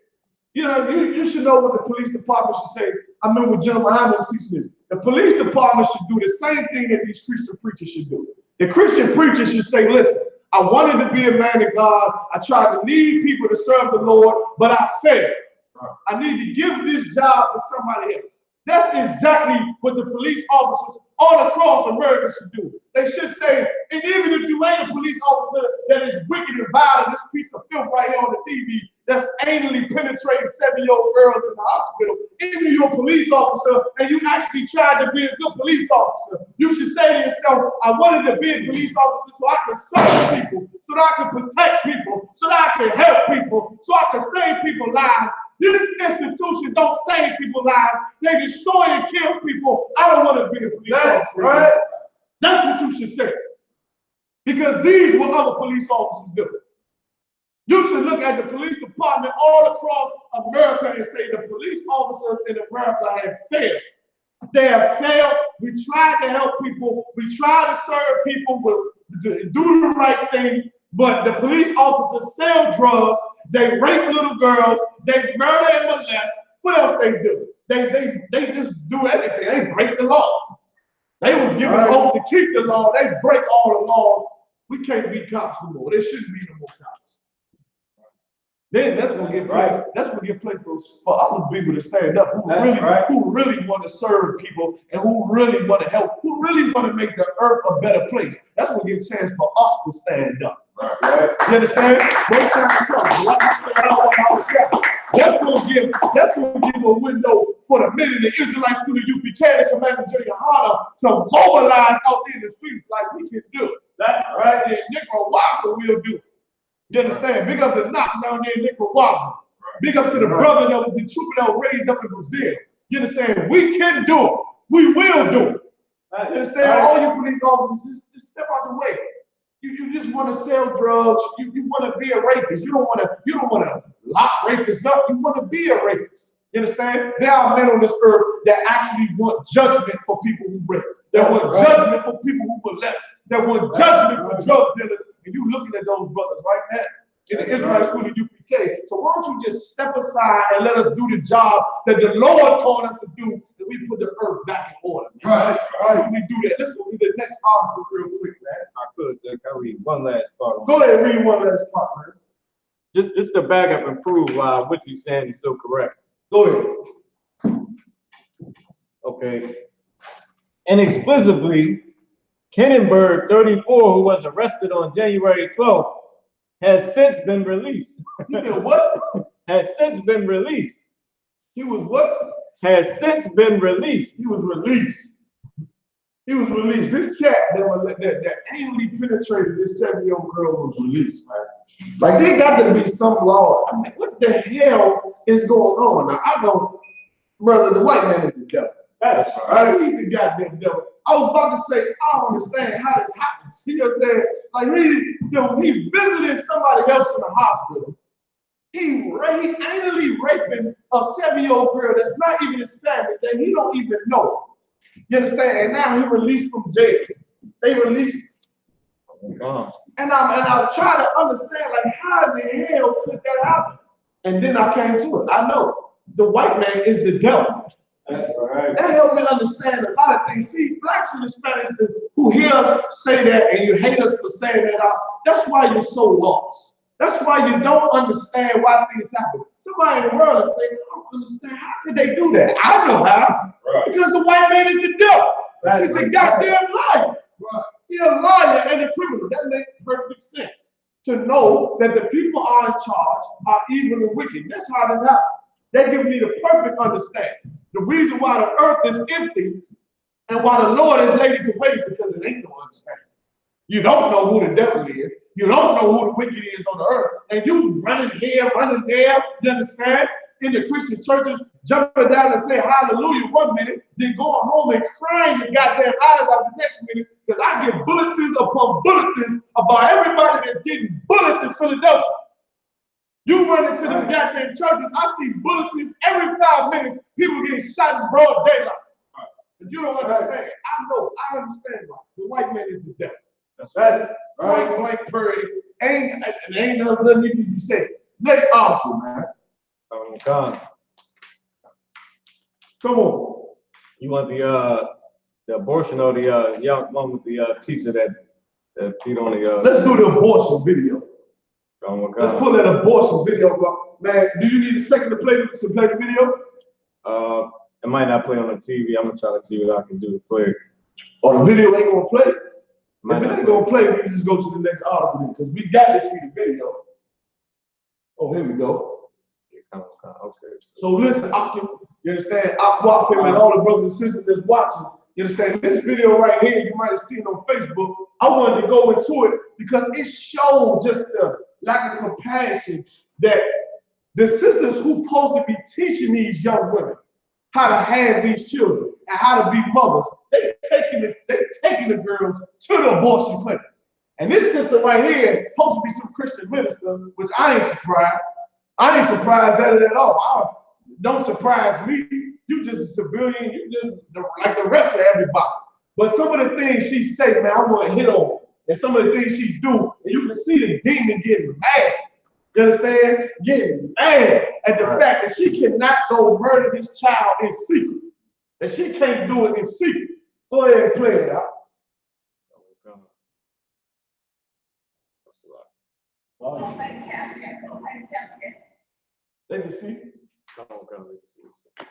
You know, you should know what the police department should say. I remember GEN.YAHANNA was teaching this. The police department should do the same thing that these Christian preachers should do. The Christian preachers should say, listen, I wanted to be a man of God. I tried to lead people to serve the Lord, but I failed. I need to give this job to somebody else. That's exactly what the police officers all across America should do. They should say, and even if you ain't a police officer that is wicked and violent, this piece of filth right here on the TV, that's anally penetrating 7-year-old girls in the hospital, even if you're a police officer and you actually tried to be a good police officer, you should say to yourself, I wanted to be a police officer so I could serve people, so that I could protect people, so that I could help people, so I could save people's lives. This institution don't save people's lives. They destroy and kill people. I don't want to be a police officer. Right? That's what you should say. Because these were other police officers do. You should look at the police department all across America and say the police officers in America have failed. They have failed. We tried to help people. We tried to serve people, do the right thing. But the police officers sell drugs, they rape little girls, they murder and molest. What else they do? They just do everything. They break the law. They was given an oath to keep the law. They break all the laws. We can't be cops no more. There shouldn't be no more cops. Then that's gonna get place. That's gonna get place for other people to stand up who really want to serve people and who really want to help, who really want to make the earth a better place. That's gonna give a chance for us to stand up. Right. You understand? Both sides come. That's gonna give a window for the men in the Israelite school of UPK and Commander GEN.YAHANNA to mobilize out there in the streets like we can do it. That's right. And Nicaragua will do it. You understand? Big up the knock down there in Nicaragua. Big up to the brother that was the trooper that was raised up in Brazil. You understand? We can do it. We will do it. You understand? All you police officers, just step out the way. You just want to sell drugs. You want to be a rapist. You don't want to lock rapists up. You want to be a rapist. You understand? There are men on this earth that actually want judgment for people who rape. That want judgment for people who molest. That want judgment for drug dealers. And you looking at those brothers right now in the Israelite school of UPK. So why don't you just step aside and let us do the job that the Lord called us to do, and we put the earth back in order. Right. We do that. Let's go to the next article real quick, man. I could. I read one last part. Go ahead and read one last part, man. Just to back up and prove what you're saying is so correct. Go ahead. Okay. Inexplicably, Kennenberg, 34, who was arrested on January 12th, has since been released. He did what? Has since been released. He was what? Has since been released. He was released. He was released. This cat that anally penetrated this 7-year-old girl was released, man. Like, they got to be some law. I mean, what the hell is going on? Now, I know, brother, the white man is the devil. That's right. He's the goddamn devil. I was about to say, I don't understand how this happens. He just said, like, he visited somebody else in the hospital. He anally raping a 7-year-old girl that's not even his family, that he don't even know. You understand? And now he released from jail. They released him. And I'm trying to understand, like, how in the hell could that happen? And then I came to it. I know the white man is the devil. That's right. That helped me understand a lot of things. See, blacks and Hispanics who hear us say that and you hate us for saying that out, that's why you're so lost. That's why you don't understand why things happen. Somebody in the world is saying, I don't understand. How could they do that? I know how. Right. Because the white man is the devil. Right. He's a goddamn liar. Right. He's a liar and a criminal. That makes perfect sense. To know that the people are in charge are evil and wicked. That's how this happens. They give me the perfect understanding. The reason why the earth is empty and why the Lord has laid it to waste is because it ain't no understanding. You don't know who the devil is. You don't know who the wicked is on the earth. And you running here, running there, you understand? In the Christian churches, jumping down and saying hallelujah one minute, then going home and crying your goddamn eyes out the next minute, because I get bulletins upon bulletins about everybody that's getting bullets in Philadelphia. You run into them goddamn churches, I see bulletins every 5 minutes, people getting shot in broad daylight. But you don't understand. I understand why. The white man is the devil. That's right. Point blank period. Ain't nothing need to be said. Next article, man. Oh God. Come on. You want the abortion or the young one with the teacher that beat on the Let's do the abortion video. Oh my God. Let's pull that abortion video up. Man, do you need a second to play the video? It might not play on the TV. I'm gonna try to see what I can do to play it. Or the video ain't gonna play. If it ain't gonna play, we can just go to the next article because we got to see the video. Oh, here we go. Okay. So listen, you understand? Aquafim and all the brothers and sisters that's watching, you understand? This video right here, you might have seen on Facebook. I wanted to go into it because it showed just the lack of compassion that the sisters who supposed to be teaching these young women how to have these children and how to be mothers, they taking the girls to the abortion clinic. And this sister right here supposed to be some Christian minister, which I ain't surprised. I ain't surprised at it at all. Don't surprise me. You just a civilian. You just like the rest of everybody. But some of the things she say, man, I want to hit on. And some of the things she do, and you can see the demon getting mad. You understand? Getting mad at the fact that she cannot go murder this child in secret. That she can't do it in secret. Go ahead and play it out. They can see. Come on, come on.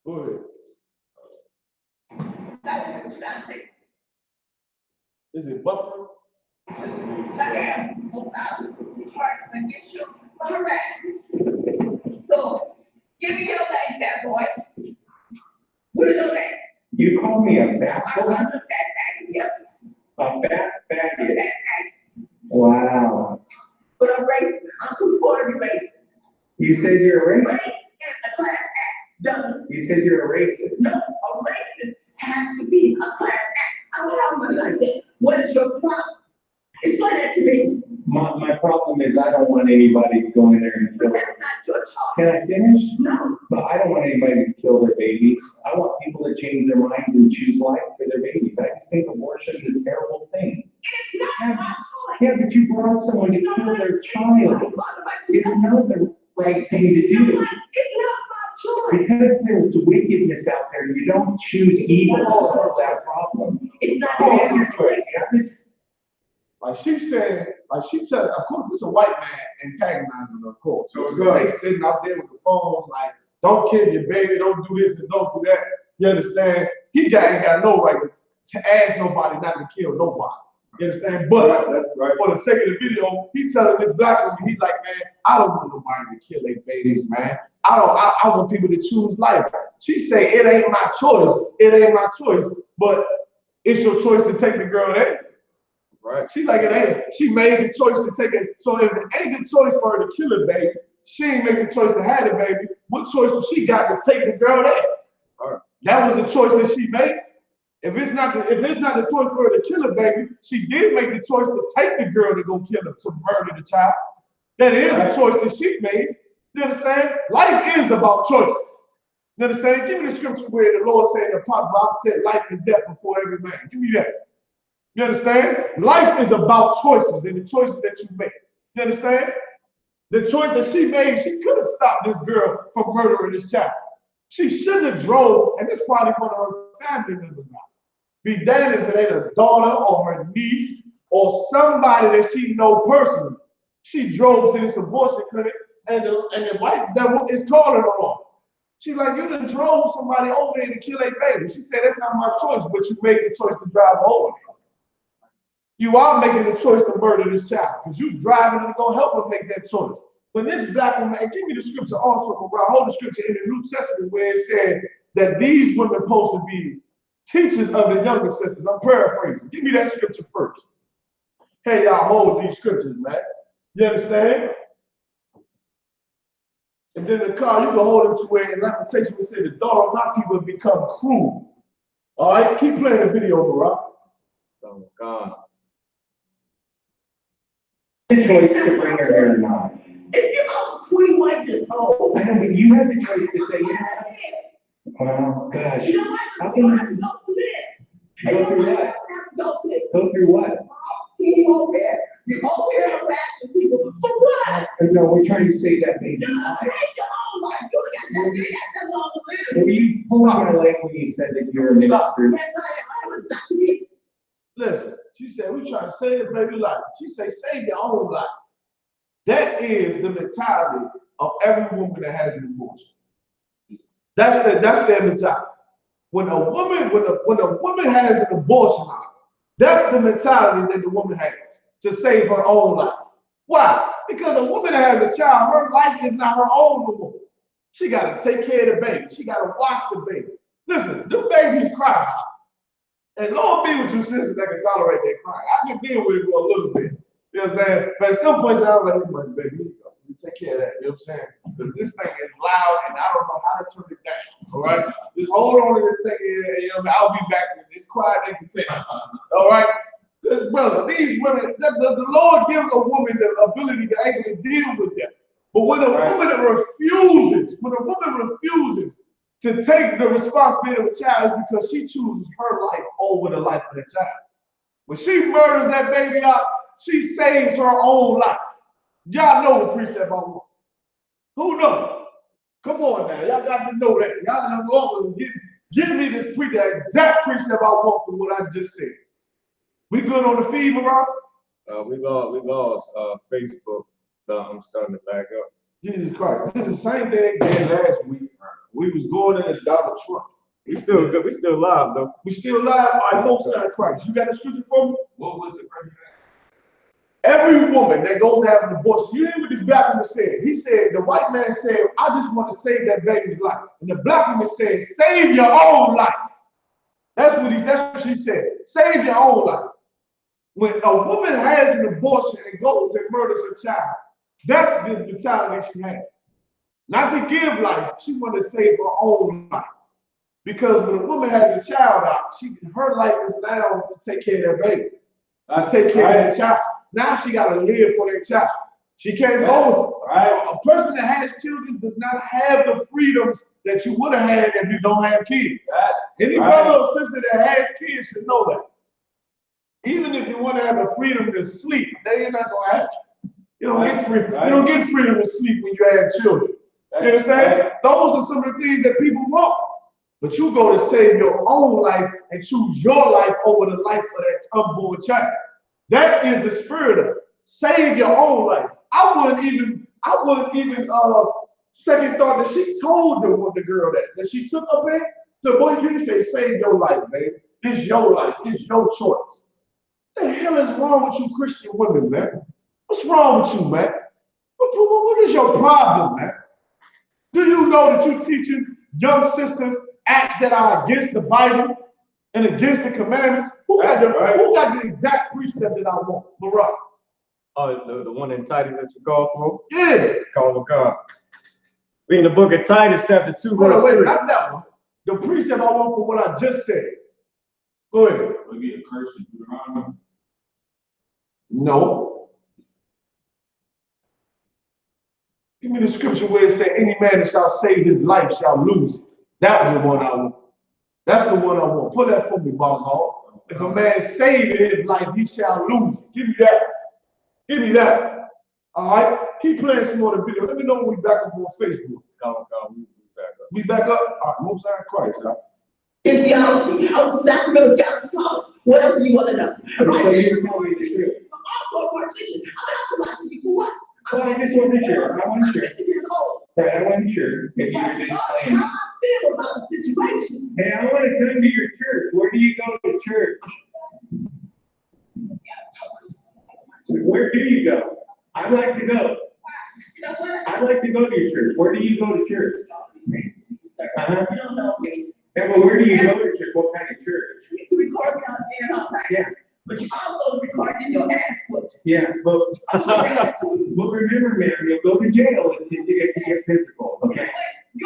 Go ahead. Is it buffering? So, give me your name, fat boy. What is your name? You call me a fat I'm boy? a fat faggot, yep. A fat faggot? Fat faggot. Wow. But I'm racist. I'm too-quarter racist. You said you're a Race racist? is a class act. Dummy. You said you're a racist? No, a racist has to be a class act. I don't have money like that. What is your problem? Explain that to me. My problem is I don't want anybody to go in there and kill. That's not your choice. Can I finish? No. But I don't want anybody to kill their babies. I want people to change their minds and choose life for their babies. I just think abortion is a terrible thing. It's not my choice. Yeah, but you brought someone to kill their child. It's not the right thing to do. It's not my choice. Because there's wickedness out there, you don't choose evil to solve that problem. It's not It is your choice. You have to. Like she said, like she tell, of course, this is a white man antagonizing her, of course. So they sitting out there with the phones, like, don't kill your baby, don't do this and don't do that. You understand? He ain't got no right to ask nobody not to kill nobody. You understand? But for the sake of the video, he telling this black woman, he's like, man, I don't want nobody to kill their babies, man. I want people to choose life. She say, it ain't my choice. It ain't my choice. But it's your choice to take the girl there. Right. She like, it ain't. She made the choice to take it. So if it ain't the choice for her to kill a baby, she ain't make the choice to have the baby. What choice does she got to take the girl there? Right. That was a choice that she made. If it's not the choice for her to kill a baby, she did make the choice to take the girl to go kill her, to murder the child. That is a choice that she made. You understand? Life is about choices. You understand? Give me the scripture where the Lord said, the Apostle, I've set life and death before every man. Give me that. You understand? Life is about choices and the choices that you make. You understand? The choice that she made, she could have stopped this girl from murdering this child. She shouldn't have drove, and this probably one of her family members out. Be damned if it ain't a daughter or her niece or somebody that she know personally. She drove to this abortion clinic and the white devil is calling her on. She like, you done drove somebody over here to kill a baby. She said, that's not my choice, but you made the choice to drive over there. You are making the choice to murder this child because you driving and go help her make that choice. When this black woman, and give me the scripture also, I hold the scripture in the New Testament where it said that these women are supposed to be teachers of the younger sisters. I'm paraphrasing. Give me that scripture first. Hey, y'all hold these scriptures, man. You understand? And then the car, you can hold it to where in Lamentation we say the daughter of my people have become cruel. All right, keep playing the video, Barack. Oh, God. The choice to bring her here or not. If you're over 21 years old, I know, but you have the choice to say yes. Oh, gosh. you know what? How You can have to go through this. Go through what? Go through this. Go through what? You over there harassing people. For what? No, we're trying to save that baby. You save your own life. You got that long to live. Were you pulling my leg when you said that you're a minister? Yes, I am. Listen, she said, we trying to save the baby life. She said, save your own life. That is the mentality of every woman that has an abortion. That's their mentality. When a woman has an abortion, that's the mentality that the woman has to save her own life. Why? Because a woman that has a child, her life is not her own no more. She got to take care of the baby. She got to watch the baby. Listen, the babies cry. And Lord be with you sisters that can tolerate that crying. I can deal with it for a little bit. You understand? But at some point, I'm like, hey, baby, you take care of that. You know what I'm saying? Because this thing is loud and I don't know how to turn it down. All right? Just hold on to this thing here. You know, I'll be back when it's quiet and continue. All right? Because, brother, these women, the Lord gives a woman the ability to actually deal with them. But when a woman refuses to take the responsibility of a child, is because she chooses her life over the life of the child. When she murders that baby out, she saves her own life. Y'all know the precept I want. Who knows? Come on now, y'all got to know that. Y'all got to give me the exact precept I want from what I just said. We good on the feed, Barack? We lost Facebook. I'm starting to back up. Jesus Christ. This is the same thing they did last week. We was going in as Donald Trump. We still good. We still live though. We still live. All right, Most High Christ. You got the scripture for me? What was the president? Every woman that goes to have an abortion, you hear what this black woman said. He said, the white man said, I just want to save that baby's life. And the black woman said, save your own life. That's what she said. Save your own life. When a woman has an abortion and goes and murders her child, that's the mentality she has. Not to give life, she wants to save her own life. Because when a woman has a child out, her life is now to take care of that baby. Take care of that child. Now she got to live for that child. She can't go. A person that has children does not have the freedoms that you would have had if you don't have kids. Any brother or sister that has kids should know that. Even if you want to have the freedom to sleep, they ain't not going to have it. You don't get freedom. You don't get freedom to sleep when you have children. You understand? Those are some of the things that people want. But you go to save your own life and choose your life over the life of that unborn child. That is the spirit of it. Save your own life. I wouldn't even second thought that she told the girl that she took up in. So boy, you say save your life, baby. It's your life. It's your choice. What the hell is wrong with you Christian women, man? What's wrong with you, man? What is your problem, man? Do you know that you're teaching young sisters acts that are against the Bible and against the commandments? Who got the exact precept that I want? Barack. Oh, the one in Titus that you call for? Yeah. Call of God. We in the book of Titus, chapter 2, verse 3. Wait, not that one. The precept I want for what I just said. Go ahead. Will be a curse in Deuteronomy? No. Give me the scripture where it said, any man that shall save his life shall lose it. That was the one I want. That's the one I want. Put that for me, Boss Hall. If a man save his life, he shall lose it. Give me that. Give me that. All right? Keep playing some more of the video. Let me know when we back up on Facebook. We back up. All right, Most High Christ, huh? In theology, Sacramento Theology College. What else do you want to know? Right? Also a partition. I would like to be for what? Well, I just wasn't sure. I wasn't sure. I wasn't sure if you were just playing. How I feel about the situation. Hey, I want to come to your church. Where do you go to church? Where do you go? I'd like to go. I'd like to go to your church. Where do you go to church? Uh-huh. You don't know me. Yeah, but where do you go to church? What kind of church? You can record me out there and all that. Yeah. But you also record in your ass foot. Yeah, but remember, man, you'll go to jail if you get physical. Okay.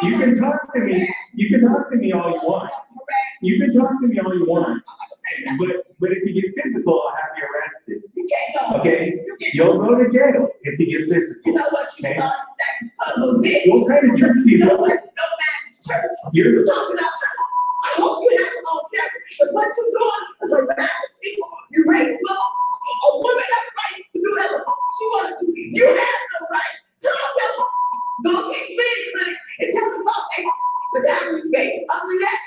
You can talk to me. You can talk to me all you want. You can talk to me all you want. But if you get physical, I'll have you arrested. You can't go. Okay. You'll go to jail if you get physical. You know what? You okay? started saying son of a bitch. What kind of church do you know go what? to? No man's church. You're talking about. I hope you have no care. Because what you're doing is harassing people. You raise law. A woman has the right to do whatever she wants to do. You have no right. Tell them, go to the clinic and tell them about the damage babies. Other than that,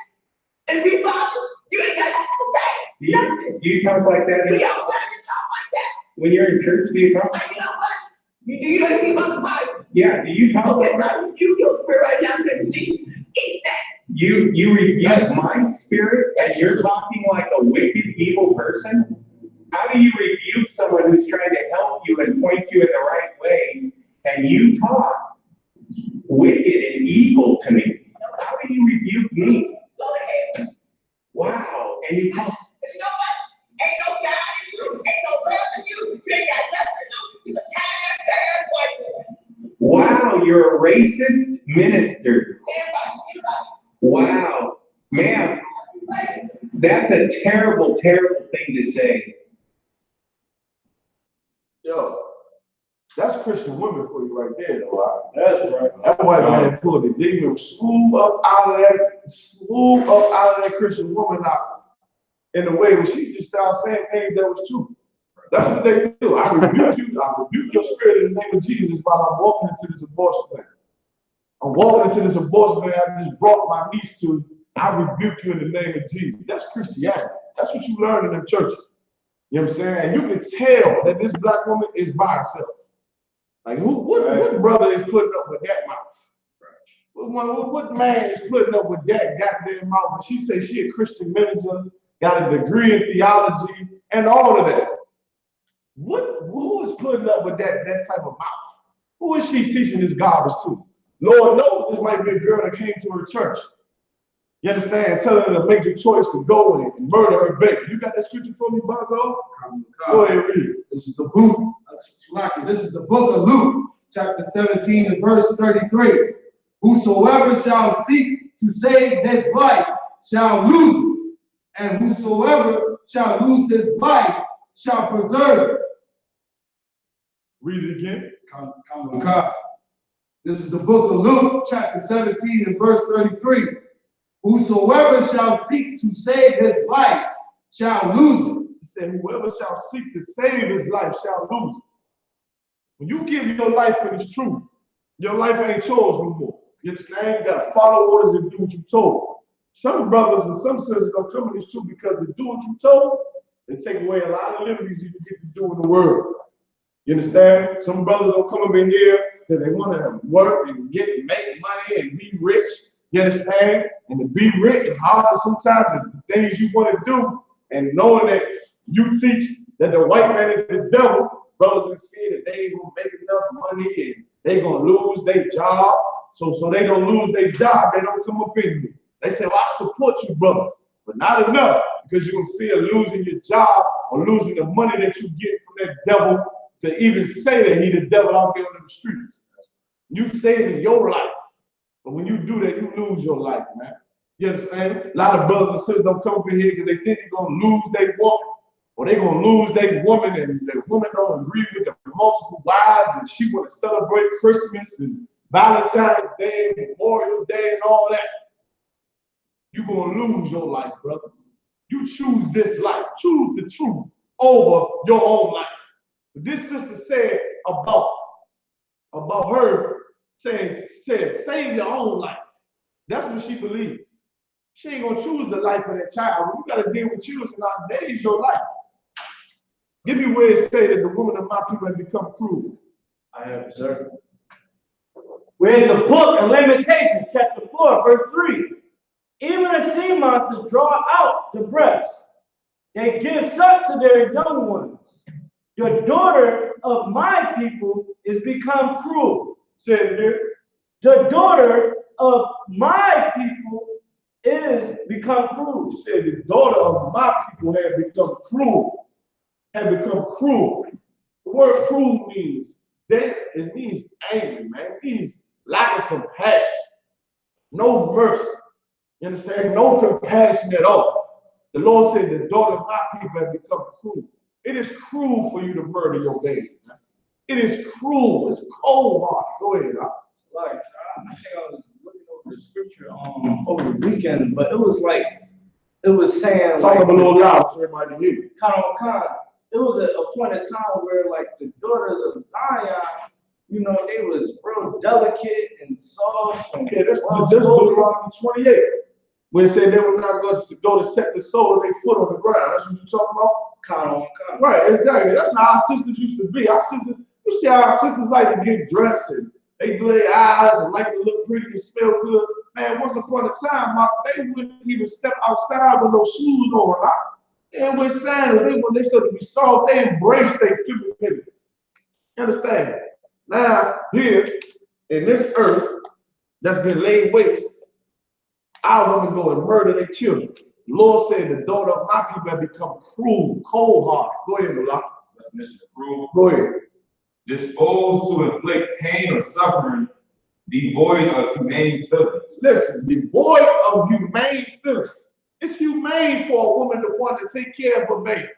and be fathers, you ain't got to say nothing. Do you talk like that? You don't want to talk like that. When you're in church, do you talk? You know what? You don't think about the Bible. Yeah, do you talk okay, like that? You your spirit right now, Jesus. Eat that. You rebuke my spirit and you're talking like a wicked, evil person? How do you rebuke someone who's trying to help you and point you in the right way and you talk wicked and evil to me? How do you rebuke me? Go ahead. Wow. And you come. You know what? Ain't no God in you. Ain't no brother in you. You ain't got nothing to do. He's a tired, bad white boy. Wow, you're a racist minister. Wow. Man, that's a terrible, terrible thing to say. Yo, that's Christian women for you right there, though. Right? That's right. That white man pulled the demon smooth up out of that Christian woman out in a way where she just started saying things that was true. That's what they do. I rebuke you. I rebuke your spirit in the name of Jesus while I'm walking into this abortion clinic. I'm walking into this abortion clinic I just brought my niece to. I rebuke you in the name of Jesus. That's Christianity. That's what you learn in them churches. You know what I'm saying? And you can tell that this black woman is by herself. Like what brother is putting up with that mouth? What man is putting up with that goddamn mouth? And she says she a Christian minister, got a degree in theology and all of that. Who is putting up with that type of mouth? Who is she teaching this garbage to? Lord knows this might be a girl that came to her church. You understand? Telling her to make the choice to go and murder her baby. You got that scripture for me, Bazo? Go ahead, read it. This is the book. This is the book of Luke, chapter 17 and verse 33. Whosoever shall seek to save his life shall lose it, and whosoever shall lose his life shall preserve it. Read it again. This is the book of Luke, chapter 17 and verse 33. Whosoever shall seek to save his life shall lose it. He said, whoever shall seek to save his life shall lose it. When you give your life for this truth, your life ain't yours no more. You understand? You gotta follow orders and do what you told. Some brothers and some sisters don't come in this truth because they do what you told, they take away a lot of liberties you can get to do in the world. You understand? Some brothers don't come up in here because they want to work and make money and be rich. You understand? And to be rich is hard sometimes. The things you want to do, and knowing that you teach that the white man is the devil, brothers and fear that they ain't gonna make enough money and they gonna lose their job. So they don't lose their job, they don't come up in here. They say, well, I support you, brothers, but not enough, because you're gonna fear losing your job or losing the money that you get from that devil to even say that he the devil out there on the streets. You saving your life. But when you do that, you lose your life, man. You understand? A lot of brothers and sisters don't come up in here because they think they're going to lose their woman, or they're going to lose their woman, and the woman don't agree with the multiple wives, and she want to celebrate Christmas and Valentine's Day, Memorial Day, and all that. You're going to lose your life, brother. You choose this life. Choose the truth over your own life. But this sister said about her, said, save your own life. That's what she believed. She ain't gonna choose the life of that child. You gotta deal with children nowadays, your life. Give me where it say that the woman of my people have become cruel. I have observed. We're in the book of Lamentations, chapter 4, verse 3. Even the sea monsters draw out the breasts. They give suck to their young ones. The daughter of my people is become cruel. Say it again. The daughter of my people is become cruel. He said the daughter of my people have become cruel. Have become cruel. The word cruel means that it means angry, man. It means lack of compassion. No mercy. You understand? No compassion at all. The Lord said the daughter of my people have become cruel. It is cruel for you to murder your baby. Man. It is cruel. It's cold-hearted. Go ahead, huh? Like, I think I was looking over the scripture over the weekend, but it was saying Talk like, up a little loud so everybody hear you. It was a point in time where like the daughters of Zion, you know, they was real delicate and soft. And yeah, that's Deuteronomy 28. When it said they were not going to go to set the sole of their foot on the ground. That's what you're talking about? Right, exactly. That's how our sisters used to be. Our sisters, you see how our sisters like to get dressed and they do their eyes and like to look pretty and smell good. Man, once upon a time, they wouldn't even step outside with no shoes on. And with sandals, when they said to be soft, they embraced their femininity. You understand? Now, here in this earth that's been laid waste, our women go and murder their children. The Lord said the daughter of my people have become cruel, cold-hearted. Go ahead, Mullah. Definition of cruel. Go ahead. Disposed to inflict pain or suffering, devoid of humane feelings. Listen, devoid of humane feelings. It's humane for a woman to want to take care of her baby.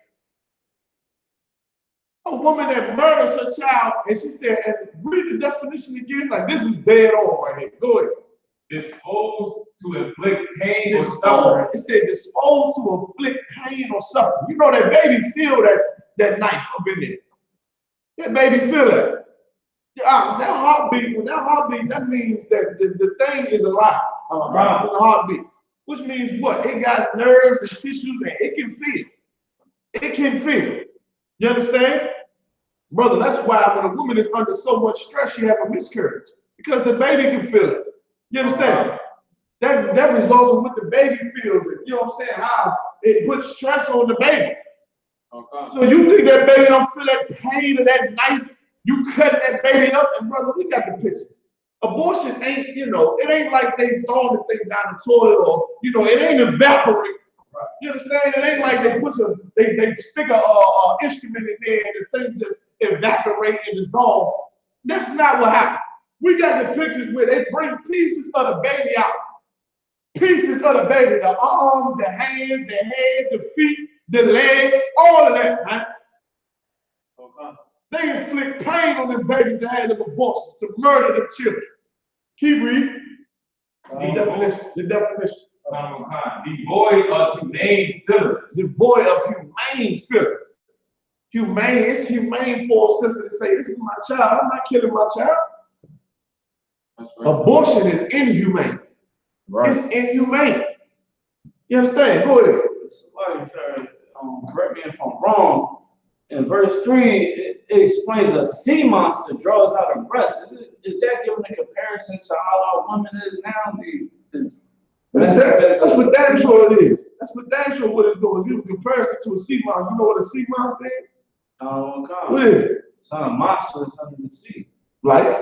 A woman that murders her child, and she said, and read the definition again, like this is dead on right here. Go ahead. Disposed to inflict pain or suffering. It said disposed to inflict pain or suffering. You know that baby feel that knife up in there. That baby feel it. That heartbeat, that means that the thing is alive. Right. The heartbeats. Which means what? It got nerves and tissues and it can feel. It can feel. You understand? Brother, that's why when a woman is under so much stress, she have a miscarriage. Because the baby can feel it. You understand? That results in what the baby feels. And you know what I'm saying? How it puts stress on the baby. So you think that baby don't feel that pain of that knife? You cut that baby up, and brother, we got the pictures. Abortion ain't, it ain't like they throwing the thing down the toilet or, it ain't evaporate. You understand? It ain't like they stick a instrument in there and the thing just evaporate and dissolve. That's not what happened. We got the pictures where they bring pieces of the baby out. Pieces of the baby, the arms, the hands, the head, the feet, the leg, all of that, man. They inflict pain on them babies that had them abortions to murder them children. Keep reading. The definition. Devoid of humane feelings. Devoid of humane feelings. Humane, it's humane for a sister to say, this is my child, I'm not killing my child. Right. Abortion is inhumane. Right. It's inhumane. You understand? Go ahead. Somebody try to correct me if I'm wrong. In verse 3, it explains a sea monster draws out a breast. Is that giving a comparison to how our woman is now? That's what damn sure it is. That's what damn sure what it's doing. It's giving a comparison to a sea monster. You know what a sea monster is? Oh, God. What is it? It's not a monster, it's under the sea. Like?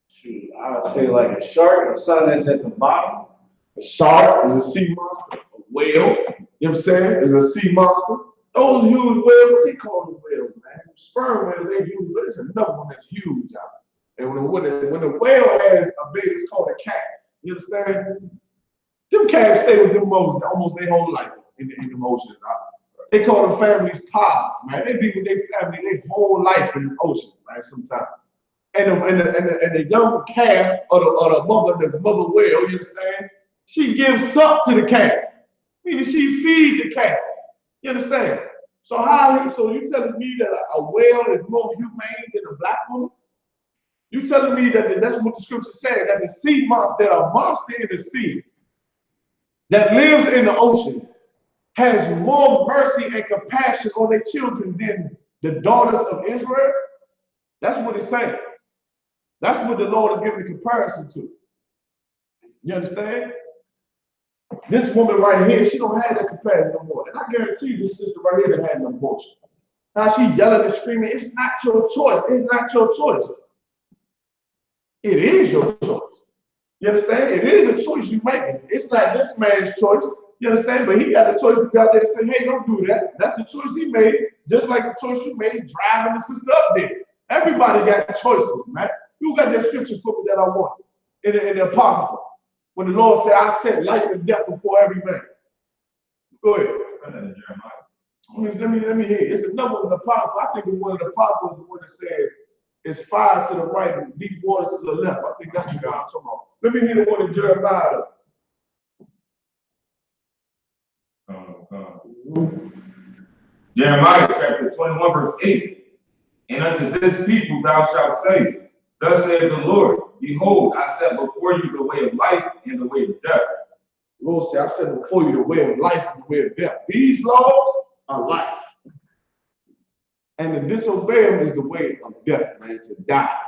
Shoot, I would say like a shark, or something that's at the bottom. A shark is a sea monster. A whale, you know what I'm saying, is a sea monster. Those huge whales, what they call them whales, man? Sperm whales, they're huge, but it's another one that's huge out. And when the whale has a baby, it's called a calf. You understand? Them calves stay with them almost their whole life in the oceans. They call them families pods, man. They be with their family their whole life in the oceans, man, sometimes. And the young calf or the mother whale, you understand? She gives up to the calf. Meaning she feeds the calf. You understand? So you telling me that a whale is more humane than a black woman? You telling me that that's what the scripture said, that the sea monster, that a monster in the sea that lives in the ocean has more mercy and compassion on their children than the daughters of Israel? That's what it's saying. That's what the Lord is giving a comparison to. You understand? This woman right here, she don't have that comparison no more. And I guarantee you this sister right here that had an abortion. Now she yelling and screaming, it's not your choice. It's not your choice. It is your choice. You understand? It is a choice you're making. It's not this man's choice. You understand? But he got a choice to go out there and say, hey, don't do that. That's the choice he made, just like the choice you made driving the sister up there. Everybody got choices, man. You got that scripture for me that I want in the Apocrypha. When the Lord said, I set life and death before every man. Go ahead. Let me hear it. It's another one in the Apocrypha. I think one of the Apocrypha is the one that says, it's fire to the right and deep waters to the left. I think that's the God I'm talking about. Let me hear the one in Jeremiah. Jeremiah chapter 21, verse 8. And unto this people thou shalt say, thus saith the Lord, behold, I set before you the way of life and the way of death. The Lord said, I set before you the way of life and the way of death. These laws are life. And to disobey them is the way of death, man, to die,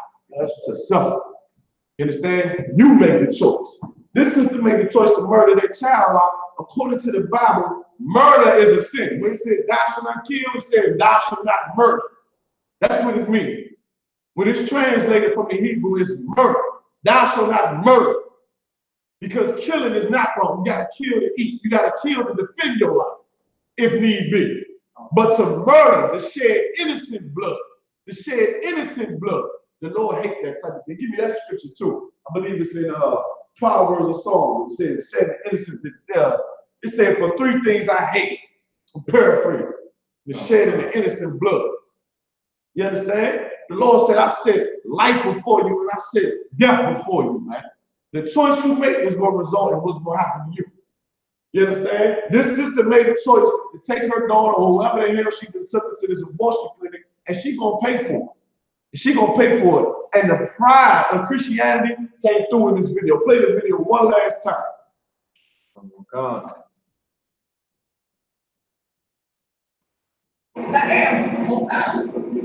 to suffer. You understand? You make the choice. This sister made the choice to murder their child. According to the Bible, murder is a sin. When it says thou shalt not kill, it says thou shalt not murder. That's what it means. When it's translated from the Hebrew, it's murder. Thou shalt not murder. Because killing is not wrong. You got to kill to eat. You got to kill to defend your life, if need be. But to murder, to shed innocent blood, the Lord hates that type of thing. Give me that scripture too. I believe it's in Proverbs or Psalms. It says, shed innocent, it said, for three things I hate. I'm paraphrasing. The shedding the innocent blood. You understand? The Lord said, I set life before you and I set death before you, man. The choice you make is going to result in what's going to happen to you. You understand? This sister made a choice to take her daughter or whoever the hell she took her to this abortion clinic, and she's going to pay for it. She's going to pay for it. And the pride of Christianity came through in this video. Play the video one last time. Oh, my God.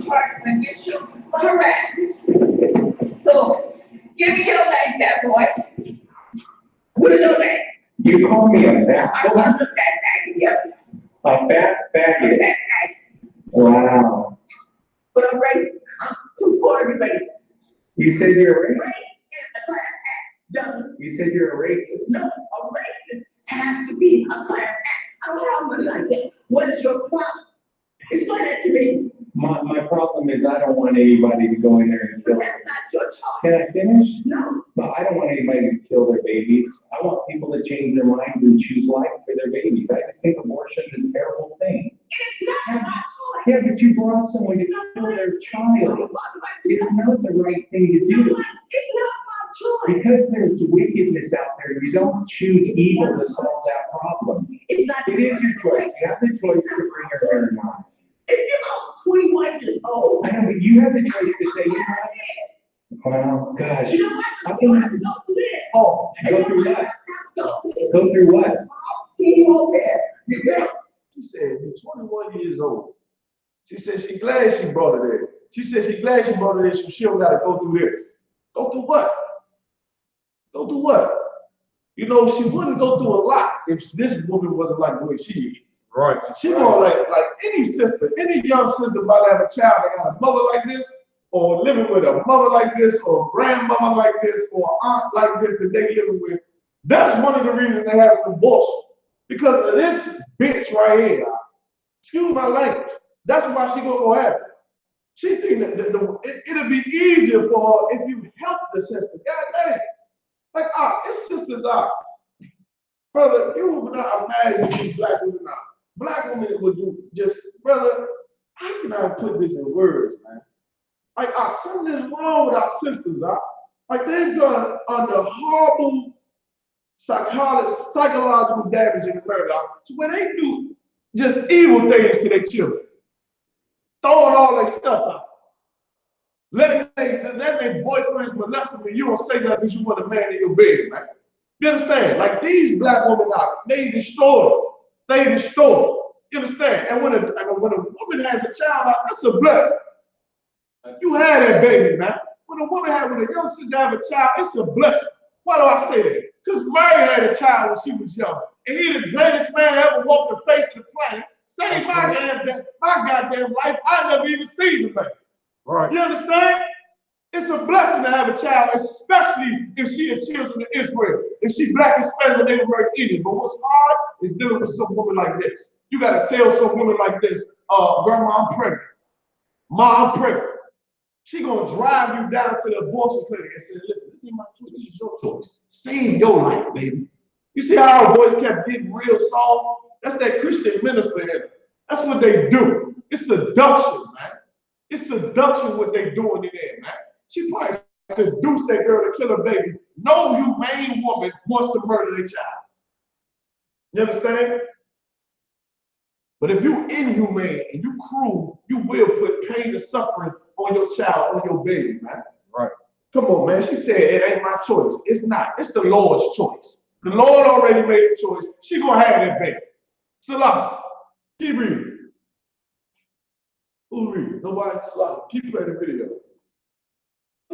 harassment against you for harassment. So, give me your name, that boy. What is your name? You call me a fat I boy? want to that faggot. A fat faggot? That faggot. Wow. But I'm racist. I'm too poor to be racist. You said you're a Race racist? is a class act. Dummy. You said you're a racist? No, a racist has to be a class act. I don't have money like that. What is your problem? Explain that to me. My problem is I don't want anybody to go in there and kill That's them. not your choice. Can I finish? No. But I don't want anybody to kill their babies. I want people to change their minds and choose life for their babies. I just think abortion is a terrible thing. It's not my choice. Yeah, but you brought someone to kill their child. It's not the right thing to do. It's not my choice. Because there's wickedness out there, you don't choose evil to solve that problem. It's not. It is your choice. You have the choice to bring her there or not. If you're 21 years old. I know, but you have the choice to say, you know what? Well, gosh. You know what? How You can have to go through this. Oh, go through what? Go through what? You over there. You better. She said, you're 21 years old. She said she glad she brought it in. She said she glad she brought it in so she don't gotta go through this. Go through what? Go through what? You know, she wouldn't go through a lot if this woman wasn't like the way she is. Right. She gonna like any sister, any young sister about to have a child that got a mother like this, or living with a mother like this, or a grandmother like this, or an aunt like this that they living with. That's one of the reasons they have an abortion. Because of this bitch right here. Excuse my language. That's why she gonna go have it. She think that it'll be easier for her if you help the sister. God damn. Like, it's sisters out. Brother, you would not imagine these black women out. Black women would do just, brother, how can I put this in words, man? Like, something is wrong with our sisters, like they've gone under horrible psychological damage in America to where they do just evil things to their children. Throwing all their stuff out. Letting their boyfriends molest them and you don't say that because you want a man in your bed, man. You understand? Like these black women out, they destroy. They destroy. You understand? And when a woman has a child, that's a blessing. You had that baby, man. When a young sister have a child, it's a blessing. Why do I say that? Because Mary had a child when she was young. And he the greatest man that ever walked the face of the planet. Saved my goddamn life. I never even seen the man. Right. You understand? It's a blessing to have a child, especially if she a children of Israel. If she black, Hispanic, or Native American Indian. But what's hard is dealing with some woman like this. You got to tell some woman like this, grandma, I'm pregnant. Ma, I'm pregnant. She gonna drive you down to the abortion clinic and say, listen, this ain't my choice, this is your choice. Save your life, baby. You see how our voice kept getting real soft? That's that Christian minister in it. That's what they do. It's seduction, man. It's seduction what they doing in there, man. She probably seduced that girl to kill her baby. No humane woman wants to murder their child. You understand? But if you inhumane and you cruel, you will put pain and suffering on your child, on your baby, man. Right. Come on, man. She said it ain't my choice. It's not. It's the Lord's choice. The Lord already made a choice. She gonna have that baby. Salah. Keep reading. Who reading? Nobody. Salah. Keep playing the video.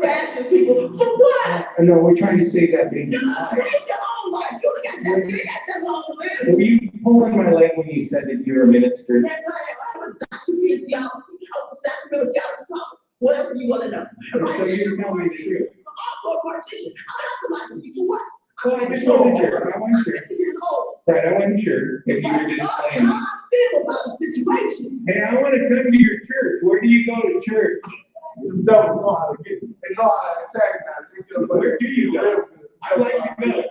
Asking people, for what? No, we're trying to save that baby. You save your own life. You got that long to live. Were you pulling my leg when you said that you're a minister? Yes, I am. I'm a doctor in theology. I'm a sacramental theology. What else do you want to know? So you tell me the truth. I'm also a partition. I have to like you. What? Well, I just go to church. I went to church. Right, I went to church. If you were just playing. How I feel about the situation. Hey, I want to come to your church. Where do you go to church? The devil know how to get it. They know how to antagonize. Where do you go? I like to go.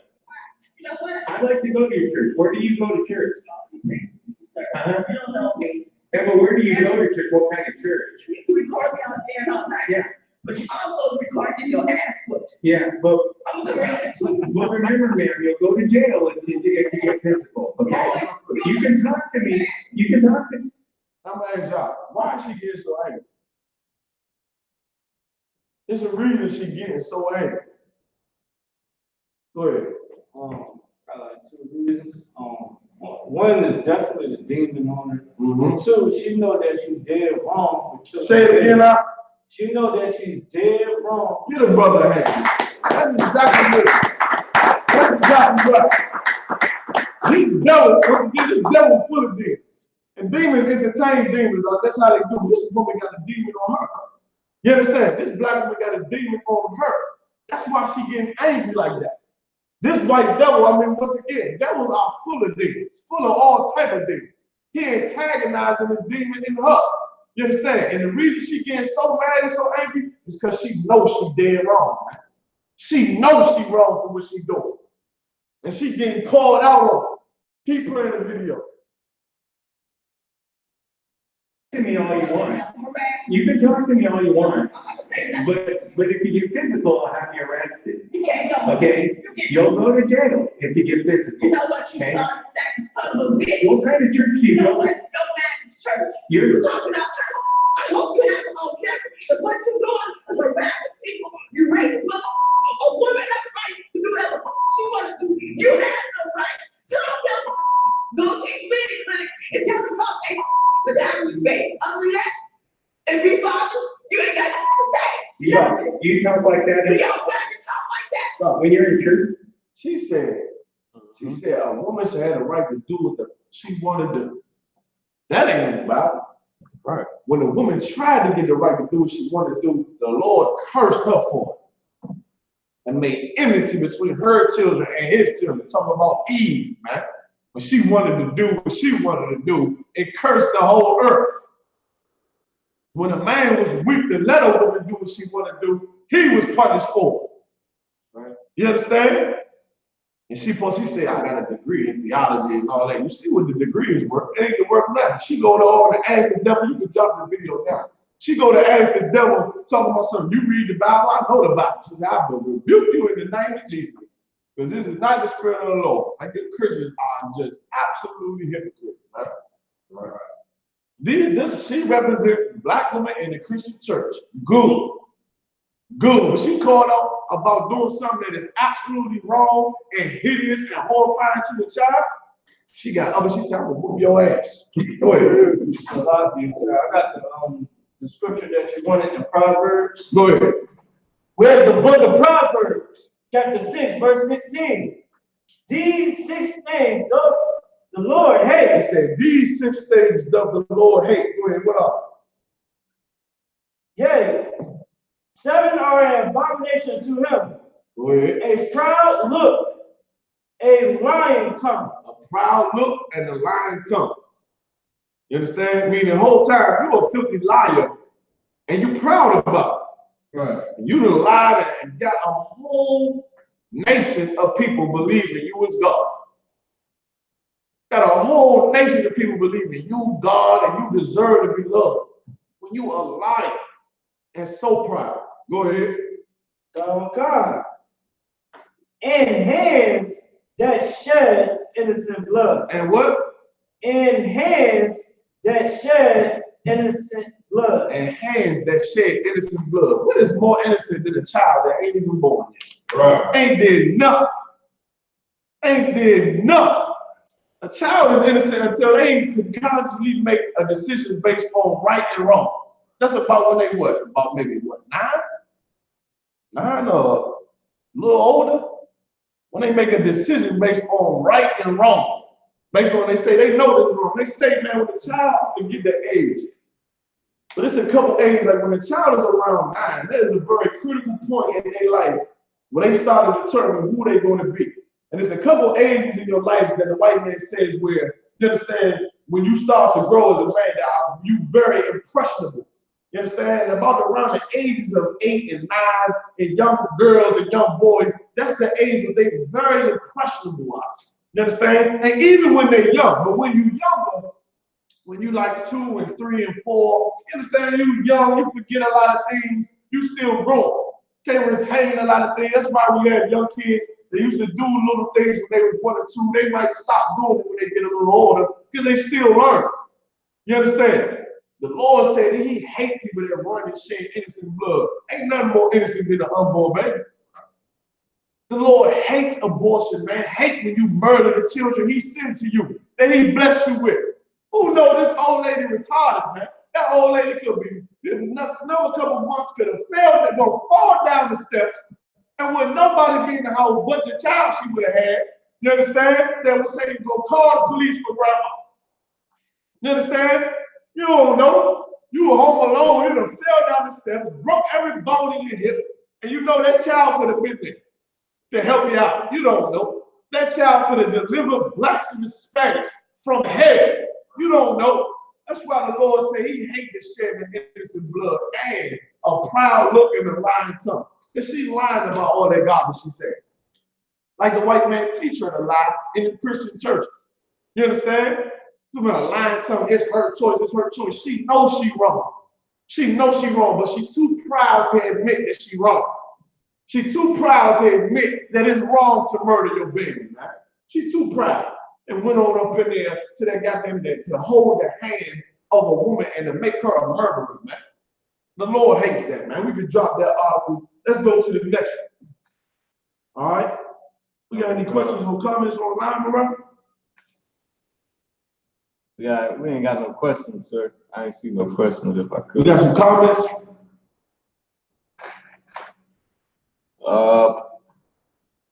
You know what? I like to go to your church. Where do you go to church? You don't know me. Yeah, but where do you go to church? What kind of church? You can record me out there and all that. Yeah. But you also record in your ass foot. Yeah, but I'm gonna around it too. well, remember, man, you'll go to jail if you get physical. Okay? You can talk to me. You can talk to me. I'm gonna ask y'all, why is she getting so angry? There's a reason she getting so angry. Go ahead. Probably like two reasons. One is definitely the demon on her. And two, she know that she's dead wrong for killing. Say it again now. She know that she's dead wrong. Get a brother a hand. That's exactly it. That's exactly right. This devil, once again, this devil full of demons. And demons entertain demons. That's how they do. This woman got a demon on her. You understand? This black woman got a demon on her. That's why she getting angry like that. This white devil, I mean, once again, devils are full of demons, full of all type of demons. He antagonizing the demon in her. You understand? And the reason she getting so mad and so angry is because she knows she dead wrong. Man. She knows she wrong for what she doing. And she getting called out on it. Keep playing the video. To me all you want. You can talk to me all you want. But if you get physical, I'll have you arrested. Okay? You'll go to jail if you get physical. You know what you started saying, son of a bitch. What kind of church do you go to? No man's church. You're talking about church. I hope you have your own character. Because what you're doing is harassing people. You raise them. A woman has the right to do whatever she wants to do. You have no right. Go to the meeting clinic and tell them about they but that was based on that. And be fathers, you ain't got nothing to say. Yeah, you talk like that. You don't talk like that. Stop. When you're in church. She said a woman should have the right to do what she wanted to do. That ain't in the Bible. Right. When a woman tried to get the right to do what she wanted to do, the Lord cursed her for it. And made enmity between her children and his children. Talking about Eve, man. When she wanted to do what she wanted to do, it cursed the whole earth. When a man was weak to let a woman do what she wanted to do, he was punished for it. Right? You understand? And she said, I got a degree in theology and all that. You see what the degree is worth? It ain't worth nothing. She go to all and ask the devil, you can drop the video down. She go to ask the devil, talking about something. You read the Bible? I know the Bible. She said, I will rebuke you in the name of Jesus. Because this is not the spirit of the Lord. Like the Christians are just absolutely hypocrites. Right? She represents black women in the Christian church. Good. But she called out about doing something that is absolutely wrong and hideous and horrifying to a child. She said, I'm gonna whoop your ass. Go ahead. A lot of you, sir. I got the scripture that you wanted in Proverbs. Go ahead. Where's the book of Proverbs? Chapter 6, verse 16. These 6 things doth the Lord hate. He said, these 6 things doth the Lord hate. Go ahead, what up? Yea, 7 are an abomination to him. Go ahead. A proud look, a lying tongue. A proud look and a lying tongue. You understand? Meaning the whole time you're a filthy liar and you're proud about it. Right. You done lied and got a whole nation of people believing you is God. Got a whole nation of people believing you God and you deserve to be loved. When you a liar and so proud. Go ahead. God. And hands that shed innocent blood. And what? And hands that shed innocent blood. And hands that shed innocent blood. What is more innocent than a child that ain't even born yet? Right. Ain't did nothing. Ain't did nothing. A child is innocent until they can consciously make a decision based on right and wrong. That's about when they what? About maybe what? 9 or a little older? When they make a decision based on right and wrong. Based on when they say they know this wrong. They say, man, when the child can get that age. But it's a couple ages, like when a child is around 9, that is a very critical point in their life where they start to determine who they're going to be. And there's a couple ages in your life that the white man says where, you understand, when you start to grow as a man, you very impressionable. You understand? And about around the ages of 8 and 9, and young girls and young boys, that's the age where they're very impressionable. You understand? And even when they're young, but when you're younger, when you like 2 and 3 and 4, you understand, you young, you forget a lot of things, you still growing. Can't retain a lot of things. That's why we have young kids, they used to do little things when they was 1 or 2. They might stop doing it when they get a little older because they still learn. You understand? The Lord said that he hates people that run and shed innocent blood. Ain't nothing more innocent than an unborn baby. The Lord hates abortion, man. Hate when you murder the children He sent to you, that He blessed you with. Who knows this old lady retarded, man? That old lady could be, another couple months could have failed and go fall down the steps, and with nobody be in the house but the child she would have had. You understand? They would say, go call the police for grandma. You understand? You don't know. You were home alone, you done fell down the steps, broke every bone in your hip, and you know that child could have been there to help you out. You don't know. That child could have delivered blacks and Hispanics from hell. You don't know. That's why the Lord said He hates the shedding of innocent blood and a proud look and a lying tongue. Because she lying about all that garbage she said. Like the white man teach her to lie in the Christian churches. You understand? A lying tongue, it's her choice, it's her choice. She knows she wrong. She knows she wrong, but she's too proud to admit that she wrong. She's too proud to admit that it's wrong to murder your baby, man. She's too proud. And went on up in there to that goddamn day to hold the hand of a woman and to make her a murderer, man. The Lord hates that, man. We can drop that article. Let's go to the next one. All right. We got any questions or comments online, Miranda? Yeah, we ain't got no questions, sir. I ain't see no questions if I could. We got some comments.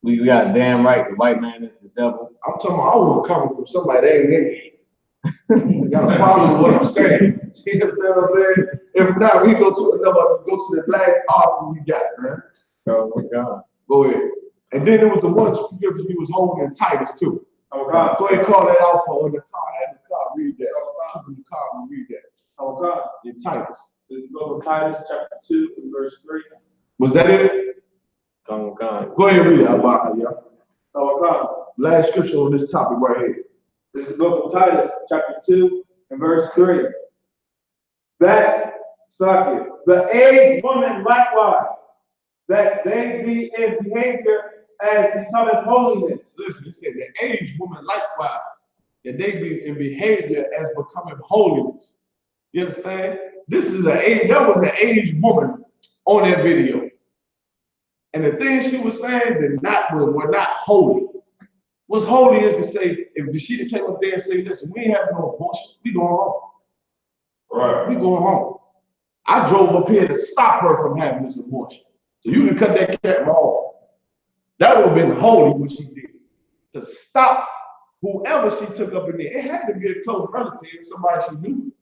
We got damn right, the white man is the devil. I'm talking about I want to come from somebody that ain't in here. You got a problem with what I'm saying. You understand what I'm saying? If not, we go to the last article we got, man. Oh my God. Go ahead. And then there was the one scripture we was holding in Titus too. Oh God. Go ahead and call that out for in the car. In the car, read that. In the car, read that. Oh God. In Titus. This is book of Titus, chapter 2, and verse 3. Was that it? Oh God. Go ahead and read it, Abba, yeah. Oh God. Last scripture on this topic right here. This is the book of Titus, chapter 2, and verse 3. That socket, the aged woman likewise, that they be in behavior as becometh holiness. Listen, it said the aged woman likewise, that they be in behavior as becoming holiness. You understand? This is that was an aged woman on that video. And the things she was saying were not holy. What's holy is to say, if she came up there and say, listen, we ain't having no abortion, we going home. Right. We going home. I drove up here to stop her from having this abortion. So you can cut that camera off. That would have been holy what she did. To stop whoever she took up in there. It had to be a close relative, somebody she knew.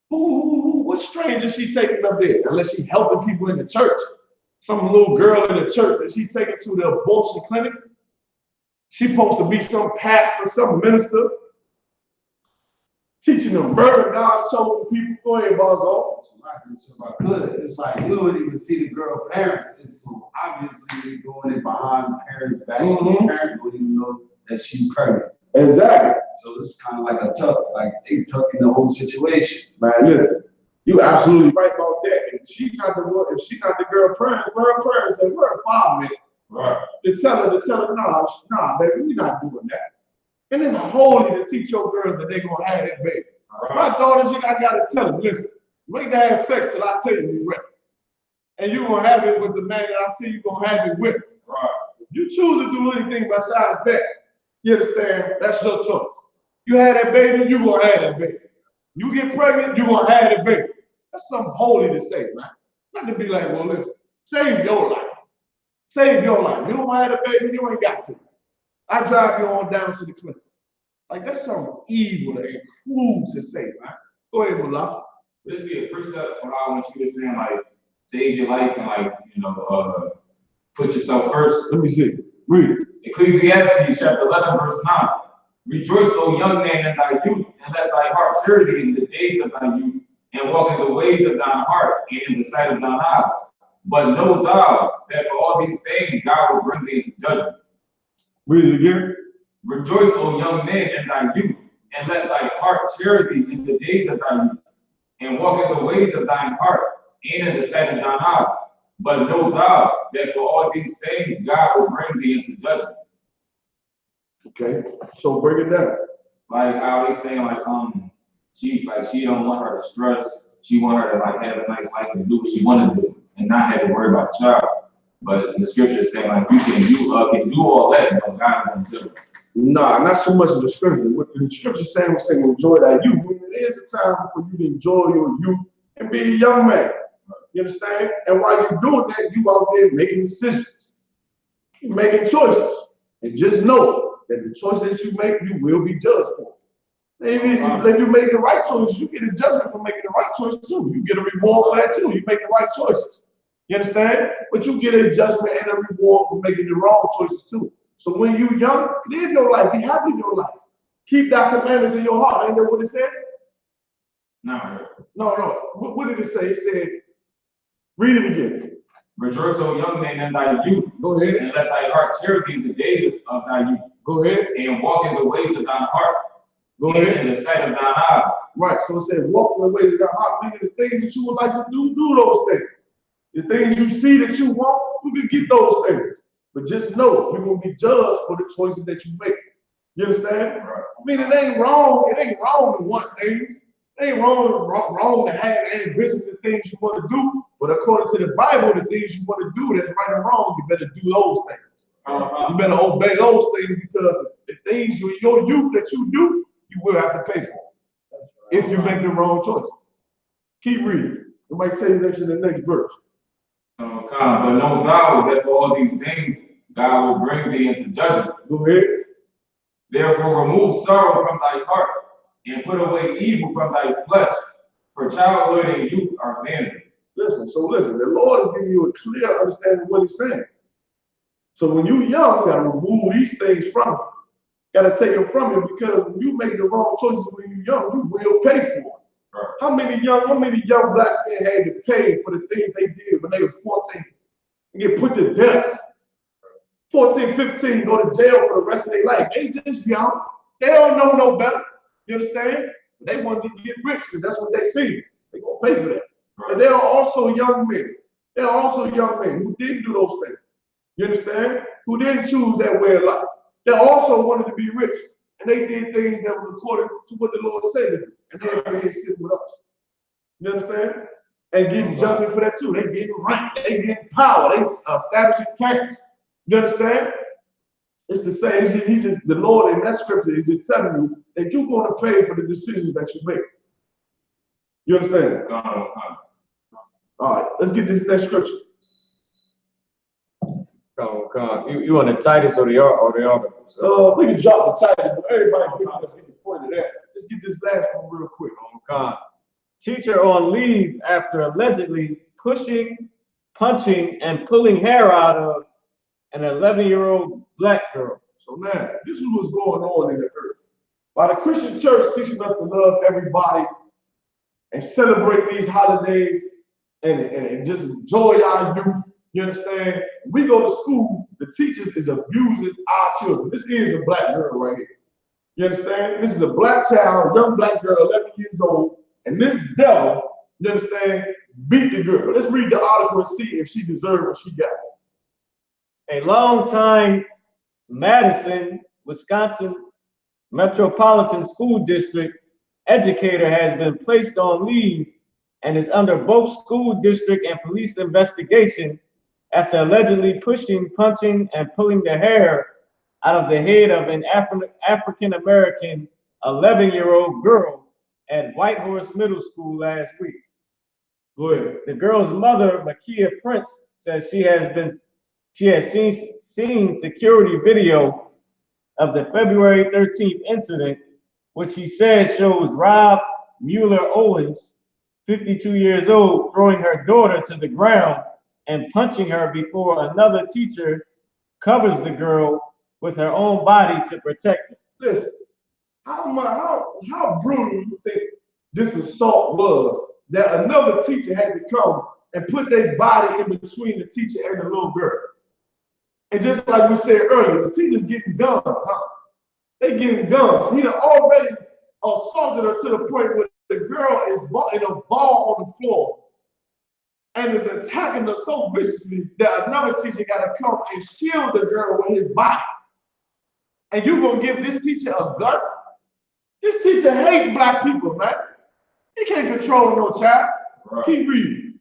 What stranger she taking up there? Unless she's helping people in the church. Some little girl in the church that she taking to the abortion clinic. She supposed to be some pastor, some minister, teaching them murder God's chosen people. Go ahead, Bazo. It's like you don't even see the girl parents. It's so obviously they're doing it behind the parents' back. The parents don't even know that she's pregnant. Exactly. So it's kind of like they tucking the whole situation. Man, listen, you absolutely right about that. If she's not the girl parents, where her parents and where her father is. Right. To tell her, nah, baby, we're not doing that. And it's holy to teach your girls that they're gonna have that baby. Right. My daughters, I gotta tell them, listen, you ain't gonna have sex till I tell you you're ready. And you're gonna have it with the man that I see you're gonna have it with. Right. If you choose to do anything besides that, you understand, that's your choice. You have that baby, you're gonna have that baby. You get pregnant, you're gonna have that baby. That's something holy to say, man. Not to be like, well, listen, save your life. Save your life. You don't want to have a baby, you ain't got to. I drive you on down to the clinic. Like, that's something evil and cruel to say, man. Go ahead, Mullah. Would this be a precept for how when she was saying, like, save your life and, like, put yourself first? Let me see. Read it. Ecclesiastes chapter 11, verse 9. Rejoice, O young man, in thy youth, and let thy heart charity in the days of thy youth, and walk in the ways of thine heart, and in the sight of thine eyes. But know thou that for all these things God will bring thee into judgment. Read it again. Rejoice, O young man, in thy youth, and let thy heart charity in the days of thy youth, and walk in the ways of thine heart, and in the sight of thine eyes. But know thou that for all these things God will bring thee into judgment. Okay, so break it down. Like how they saying, like, she don't want her to stress. She want her to, like, have a nice life and do what she want to do and not have to worry about the child. But the scripture is saying like you can do all that, but God won't do it. Nah, not so much in the scripture. What the scripture saying was saying enjoy that youth. When it is a time for you to enjoy your youth and be a young man. You understand? And while you're doing that, you out there making decisions. You're making choices. And just know that the choices you make, you will be judged for. Maybe if you make the right choices, you get a judgment for making the right choice too. You get a reward for that too. You make the right choices. You understand? But you get a judgment and a reward for making the wrong choices too. So when you're young, live your life. Be happy in your life. Keep thy commandments in your heart. Ain't that what it said? No. No. What did it say? It said, read it again. Rejoice, O young man, in thy youth. Go ahead. And let thy heart cherish the days of thy youth. Go ahead. And walk in the ways of thine heart. Go ahead. In the sight of thine eyes. Right. So it said, walk in the ways of thy heart. Meaning the things that you would like to do those things. The things you see that you want, you can get those things. But just know you're going to be judged for the choices that you make. You understand? Right. I mean, it ain't wrong to want things. It ain't wrong to have ambitions and things you want to do. But according to the Bible, the things you want to do that's right and wrong, you better do those things. You better obey those things because the things in your youth that you do, you will have to pay for if you make the wrong choices. Keep reading. It might tell you next in the next verse. But know thou that for all these things God will bring thee into judgment. Go ahead. Therefore remove sorrow from thy heart, and put away evil from thy flesh, for childhood and youth are vanity. Listen, the Lord is giving you a clear understanding of what he's saying. So when you're young, you gotta remove these things from you. Gotta take them from you, because when you make the wrong choices when you're young, you will pay for it. Right. How many young black men had to pay for the things they did when they were 14 and get put to death? 14, 15, go to jail for the rest of their life. They just young. They don't know no better. You understand? They wanted to get rich because that's what they see. They're going to pay for that. Right. And there are also young men. There are also young men who didn't do those things. You understand? Who didn't choose that way of life. They also wanted to be rich. And they did things that was according to what the Lord said to do. And they over here sitting with us. You understand? And getting judgment for that too. They getting rank. They getting power. They establishing camps. You understand? It's the same. The Lord in that scripture is just telling you that you're going to pay for the decisions that you make. You understand? All right, let's get this next scripture. You want the Titus or the article? We can drop the Titus, but everybody let's get the point of that. Let's get this last one real quick. Teacher on leave after allegedly pushing, punching, and pulling hair out of an 11-year-old black girl. So now, this is what's going on in the earth. By the Christian church teaching us to love everybody and celebrate these holidays and just enjoy our youth. You understand? We go to school, the teachers is abusing our children. This is a black girl right here. You understand? This is a black child, young black girl, 11 years old, and this devil, you understand, beat the girl. Let's read the article and see if she deserved what she got. A long-time Madison, Wisconsin Metropolitan School District educator has been placed on leave and is under both school district and police investigation after allegedly pushing, punching, and pulling the hair out of the head of an African-American 11-year-old girl at Whitehorse Middle School last week. Go ahead. The girl's mother, Makia Prince, says she has seen security video of the February 13th incident, which he said shows Rob Mueller Owens, 52 years old, throwing her daughter to the ground and punching her before another teacher covers the girl with her own body to protect her. Listen, how brutal you think this assault was that another teacher had to come and put their body in between the teacher and the little girl? And just like we said earlier, the teacher's getting guns, huh? They getting guns. He done already assaulted her to the point where the girl is in a ball on the floor and is attacking her so viciously that another teacher got to come and shield the girl with his body. And you gonna give this teacher a gun? This teacher hates black people, man. He can't control no child. Right. Keep reading.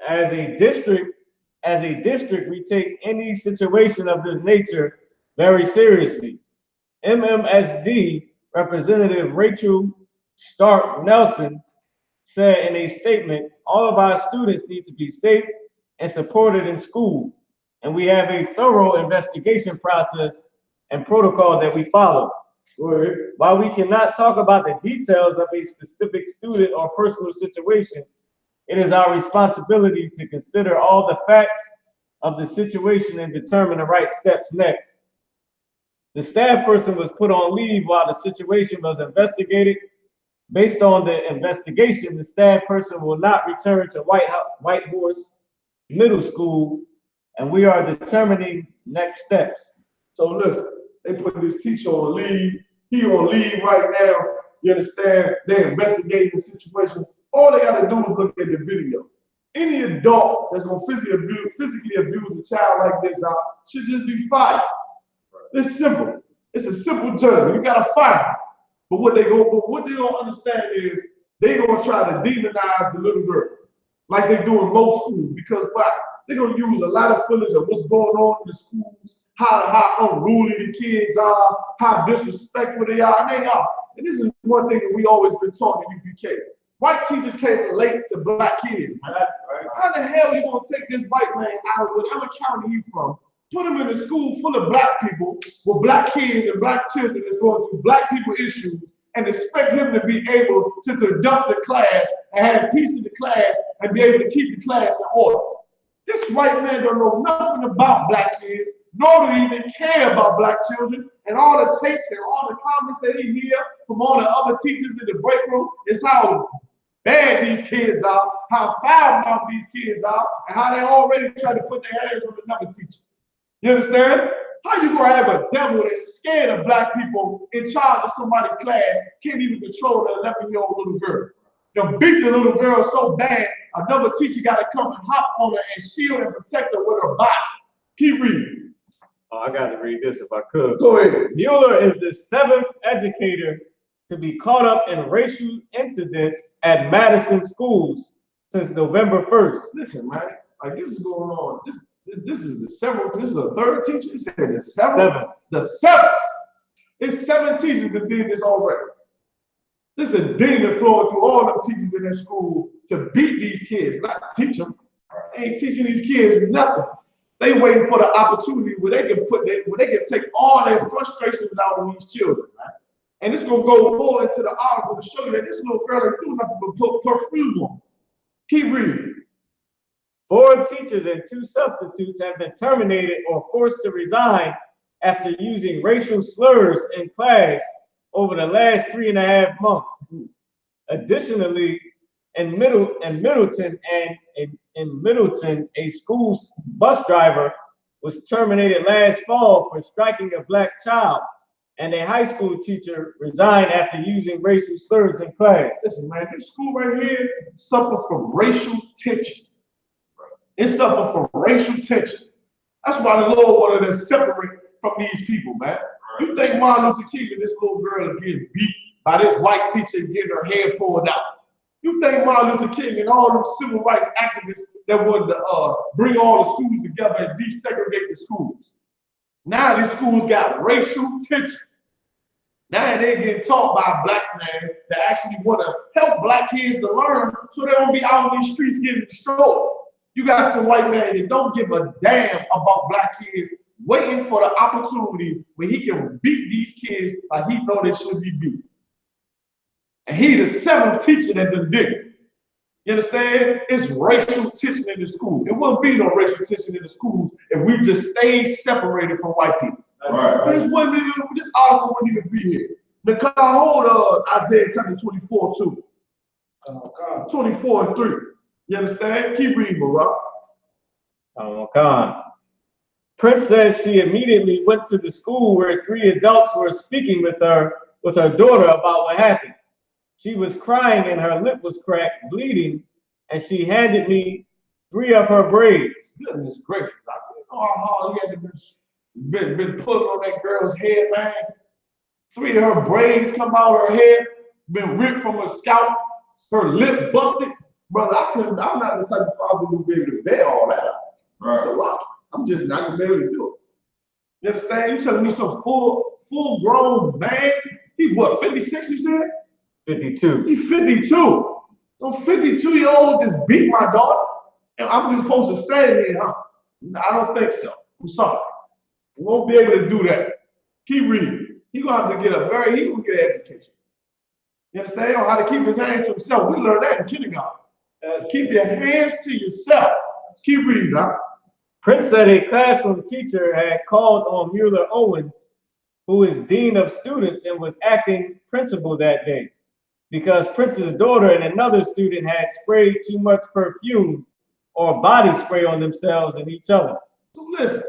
As a district as a district, we take any situation of this nature very seriously. MMSD Representative Rachel Stark Nelson said in a statement, all of our students need to be safe and supported in school, and we have a thorough investigation process and protocol that we follow. While we cannot talk about the details of a specific student or personal situation, it is our responsibility to consider all the facts of the situation and determine the right steps next. The staff person was put on leave while the situation was investigated. Based on the investigation, the staff person will not return to White Horse Middle School, and we are determining next steps. So listen, they put this teacher on leave. He on leave right now. You understand? They're investigating the situation. All they got to do is look at the video. Any adult that's gonna physically abuse a child like this should just be fired. It's simple. It's a simple judgment. You gotta fire. But what they don't understand is they gonna try to demonize the little girl, like they do in most schools. Because why? They're gonna use a lot of footage of what's going on in the schools, how unruly the kids are, how disrespectful they are, and they are. And this is one thing that we always been taught in UPK. White teachers can't relate to black kids, man. How the hell you gonna take this white man out of whatever county he's from, put him in a school full of black people with black kids and black children that's going through black people issues, and expect him to be able to conduct the class and have peace in the class and be able to keep the class in order? This white man don't know nothing about black kids, nor do he even care about black children. And all the tapes and all the comments that he hear from all the other teachers in the break room is how bad these kids are, how foul-mouthed these kids are, and how they already try to put their hands on another teacher. You understand? How you gonna have a devil that's scared of black people in charge of somebody's class, can't even control the 11-year-old little girl? They'll beat the little girl so bad, another teacher gotta come and hop on her and shield and protect her with her body. Keep reading. Oh, I got to read this if I could. Go ahead. Mueller is the 7th educator to be caught up in racial incidents at Madison schools since November 1st. Listen, man, like this is going on. This is the 7th. This is the 3rd teacher. It said the 7th. The 7th. It's 7 teachers that did this already. This is a demon flowing through all them teachers in their school to beat these kids, not teach them. They ain't teaching these kids nothing. They waiting for the opportunity where they can take all their frustrations out on these children, man. And it's gonna go more into the article to show you that this little girl ain't doing nothing but put perfume on. Keep reading. 4 teachers and 2 substitutes have been terminated or forced to resign after using racial slurs in class over the last 3.5 months. Additionally, in Middleton, a school bus driver was terminated last fall for striking a black child, and a high school teacher resigned after using racial slurs in class. Listen, man, this school right here suffers from racial tension. It suffers from racial tension. That's why the Lord wanted to separate from these people, man. You think Martin Luther King and this little girl is getting beat by this white teacher and getting her hair pulled out? You think Martin Luther King and all them civil rights activists that would bring all the schools together and desegregate the schools? Now these schools got racial tension. Now they're getting taught by a black man that actually want to help black kids to learn so they don't be out in these streets getting destroyed. You got some white man that don't give a damn about black kids, waiting for the opportunity where he can beat these kids like he know they should be beat. And he the 7th teacher that done did it. You understand? It's racial tension in the school. It wouldn't be no racial tension in the schools if we just stayed separated from white people. Right. This article wouldn't even be here. Because hold Isaiah chapter 24 too. 24 and 3. You understand? Keep reading, Barack. Khan. Prince said she immediately went to the school where 3 adults were speaking with her daughter about what happened. She was crying and her lip was cracked, bleeding, and she handed me 3 of her braids. Goodness gracious, you know how hard you had to been pulling on that girl's head, man. 3 of her braids come out of her head, been ripped from her scalp, her lip busted. Brother, I'm not the type of father who be able to bear all that out. Right. So I'm just not gonna be able to do it. You understand? You telling me some full grown man? He's what, 56? He said. 52. He's 52. So 52-year-old just beat my daughter, and I'm just supposed to stand here, huh? I don't think so. I'm sorry. We won't be able to do that. Keep reading. He's gonna have to get he's gonna get an education. You understand? On how to keep his hands to himself. We learned that in kindergarten. Keep your hands to yourself. Keep reading, huh? Prince said a classroom teacher had called on Mueller Owens, who is dean of students and was acting principal that day, because Prince's daughter and another student had sprayed too much perfume or body spray on themselves and each other. So listen,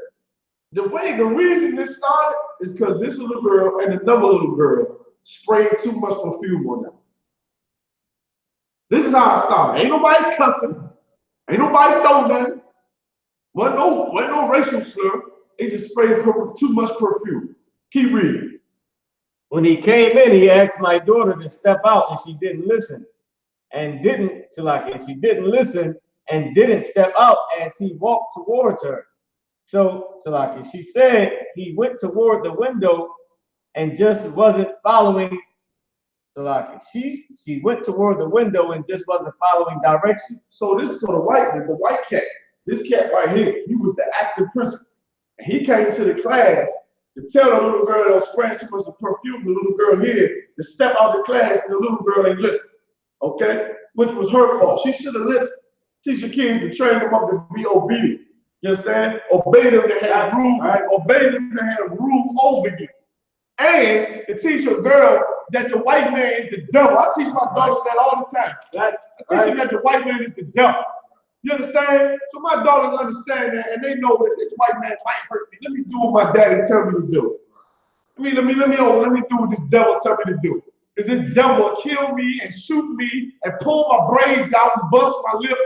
the reason this started is because this little girl and another little girl sprayed too much perfume on them. This is how it started. Ain't nobody cussing. Ain't nobody throwing nothing. Wasn't no racial slur. They just sprayed too much perfume. Keep reading. When he came in, he asked my daughter to step out, and she didn't listen. She didn't listen and didn't step out as he walked towards her. So, she said he went toward the window and just wasn't following. She went toward the window and just wasn't following direction. So the white cat, this cat right here, he was the active principal. And he came to the class to tell the little girl that was spraying too much of perfume, the little girl here, to step out the class, and the little girl ain't listen. Okay? Which was her fault. She should have listened. Teach your kids to train them up to be obedient. You understand? Obey them to have rule, right? Obey them to have rule over you. And to teach a girl that the white man is the devil. I teach my daughters that all the time. I teach them that the white man is the devil. You understand? So my daughters understand that, and they know that this white man might hurt me. Let me do what my daddy tell me to do. Let me do what this devil tell me to do. Because this devil will kill me and shoot me and pull my braids out and bust my lip.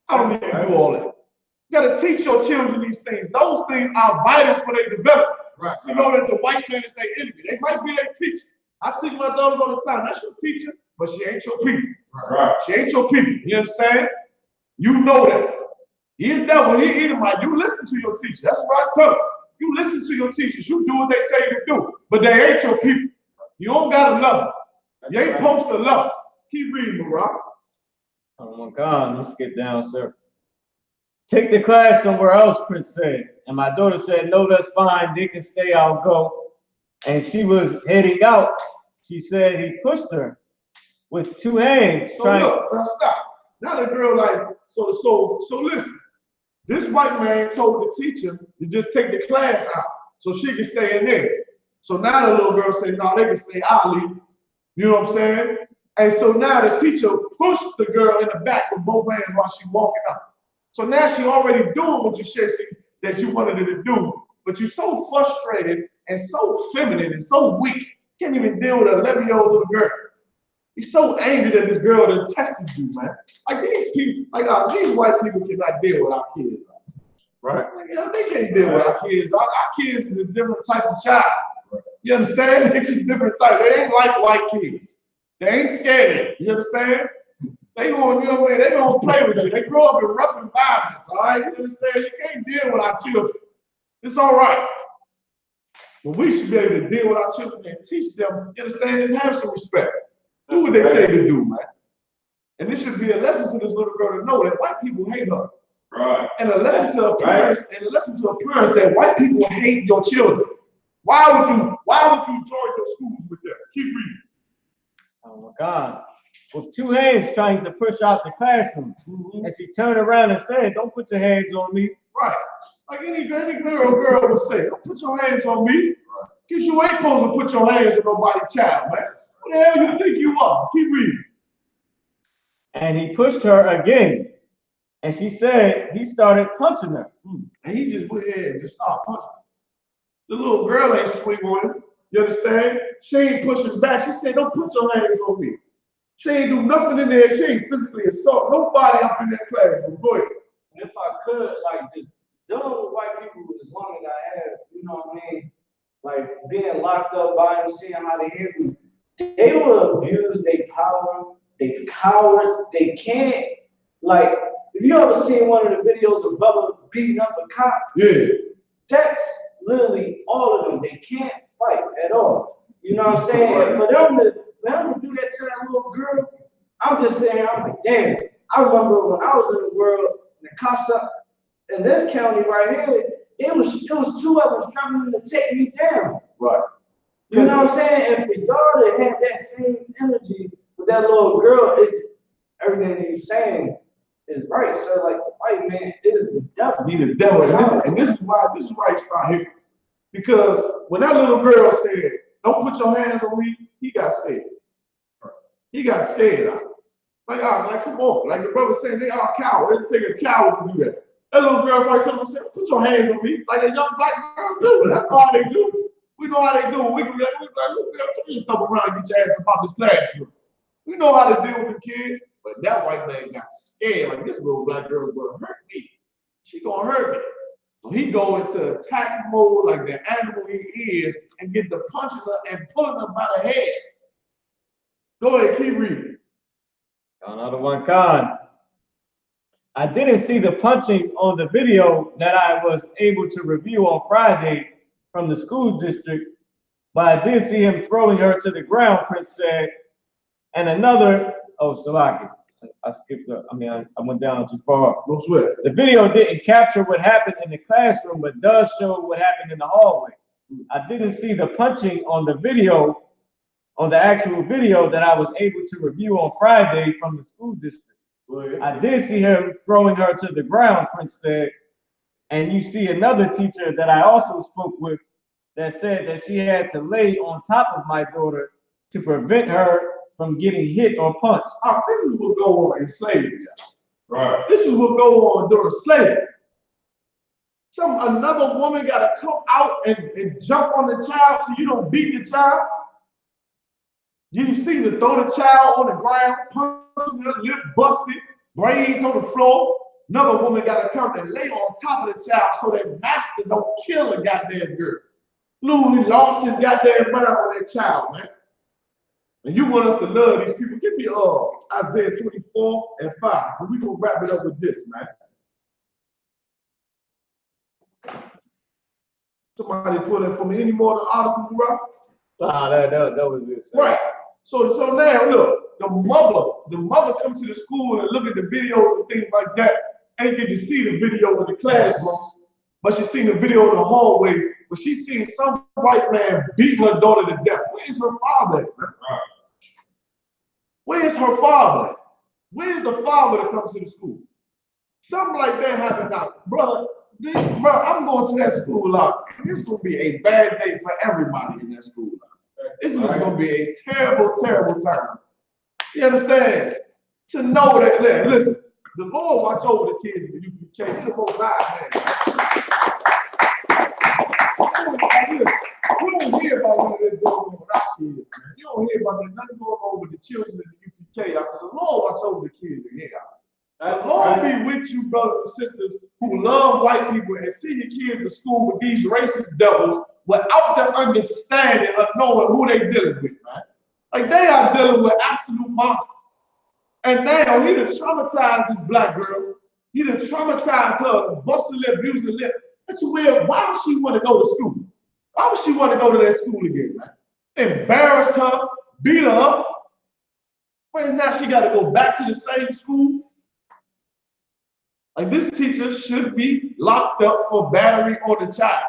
I don't need to do all that. You gotta teach your children these things. Those things are vital for their development. Right. To know that the white man is their enemy. They might be their teacher. I teach my daughters all the time. That's your teacher, but she ain't your people. Right. She ain't your people. You understand? You know that. He devil, he might. You listen to your teacher. That's what I tell them. You listen to your teachers. You do what they tell you to do. But they ain't your people. You don't gotta love them. You ain't supposed to love them. Keep reading, Barack. Oh my God, let's get down, sir. Take the class somewhere else, Prince said. And my daughter said, no, that's fine. They can stay, I'll go. And she was heading out. She said he pushed her with two hands. So look, now stop. Now the girl so listen. This white man told the teacher to just take the class out so she can stay in there. So now the little girl said, no, they can stay, I'll leave. You know what I'm saying? And so now the teacher pushed the girl in the back with both hands while she's walking up. So now she already doing what you said that you wanted her to do, but you're so frustrated and so feminine and so weak, can't even deal with an 11-year-old little girl. You're so angry that this girl done tested you, man. Like these people, these white people cannot deal with our kids. Right? Like, they can't deal with our kids. Our kids is a different type of child. You understand? They're just different type. They ain't like white kids. They ain't scared. You understand? They gonna, they don't play with you. They grow up in rough environments, all right? You understand? You can't deal with our children. It's all right. But we should be able to deal with our children and teach them, you understand, and have some respect. Do what they tell you to do, man. And this should be a lesson to this little girl to know that white people hate her. Right. And a lesson to her parents, that white people hate your children. Why would you join your schools with them? Keep reading. Oh my God. With two hands trying to push out the classroom. And she turned around and said, don't put your hands on me. Right. Like any girl would say, don't put your hands on me. Because you ain't supposed to put your hands on nobody's child, man. What the hell you think you are? Keep reading. And he pushed her again. And she said he started punching her. And he just went ahead and just started punching her. The little girl ain't swing on him. You understand? She ain't pushing back. She said, don't put your hands on me. She ain't do nothing in there. She ain't physically assault nobody up in that class. Go ahead. And if I could, just dealing with white people as long as I have, you know what I mean? Like being locked up by them, seeing how they hit me. They will abuse their power, they cowards, they can't, If you ever seen one of the videos of brother beating up a cop, Yeah. that's literally all of them. They can't fight at all. You know what I'm saying? And for them to do that to that little girl, I'm just saying, I'm like, damn. I remember when I was in the world, and the cops up in this county right here, it was two of them struggling to take me down. Right. You know what I'm saying? If the daughter had that same energy with that little girl, everything that you're saying is right. So like the white man is the devil. He the devil. And this is why it's not here. Because when that little girl said, "Don't put your hands on me," he got scared. He got scared. Like, come on. Like the brother saying, they are cowards. It take a coward to do that. That little girl right told him, said, "Put your hands on me," like a young black girl do. That's all they do. We know how they do it. We can like, look, tell you something around and get your ass about this classroom. We know how to deal with the kids, but that white man got scared. Like, this little black girl is gonna hurt me. She gonna hurt me. So he go into attack mode like the animal he is and get the punching her and pulling her by the head. Go ahead, keep reading. Another one, Khan. I didn't see the punching on the video that I was able to review on Friday from the school district, but I did see him throwing her to the ground, Prince said. And another, Salaki, I skipped up. I went down too far. No sweat. The video didn't capture what happened in the classroom, but does show what happened in the hallway. I didn't see the punching on the video, on the actual video that I was able to review on Friday from the school district. I did see him throwing her to the ground, Prince said. And you see another teacher that I also spoke with that said that she had to lay on top of my daughter to prevent her from getting hit or punched. This is what go on in slavery. Right. This is what go on during slavery. Another woman got to come out and jump on the child so you don't beat the child. You see to throw the child on the ground, punch her lip busted, brains on the floor. Another woman got to come and lay on top of the child so that master don't kill a goddamn girl. Louis lost his goddamn mind on that child, man. And you want us to love these people. Give me Isaiah 24:5. And we're going to wrap it up with this, man. Somebody pull it for me. Any more of the article, bro? Nah, that was it. Sir. Right. So now look, the mother comes to the school and look at the videos and things like that. Ain't get to see the video in the classroom, but she seen the video in the hallway. But she seen some white man beat her daughter to death. Where's her father at, man? Where's her father? Where's the father that comes to the school? Something like that happened now, brother. I'm going to that school lot. This is going to be a bad day for everybody in that school lot. This is going to be a terrible, terrible time. You understand? To know that, listen, the Lord watch over the kids in the UPK. He's the most high, man. You don't hear about none of this going on with our kids, man. You don't hear about nothing going on with the children in the UPK, because the Lord watch over the kids in here. The Lord be with you, brothers and sisters, who love white people and see your kids to school with these racist devils without the understanding of knowing who they dealing with, man. Like, they are dealing with absolute monsters. And now he done traumatized this black girl. He done traumatized her, busted lip, abused her lip. That's weird. Why would she want to go to school? Why would she want to go to that school again, man? Embarrassed her, beat her up. But now she got to go back to the same school. Like, this teacher should be locked up for battery on the child.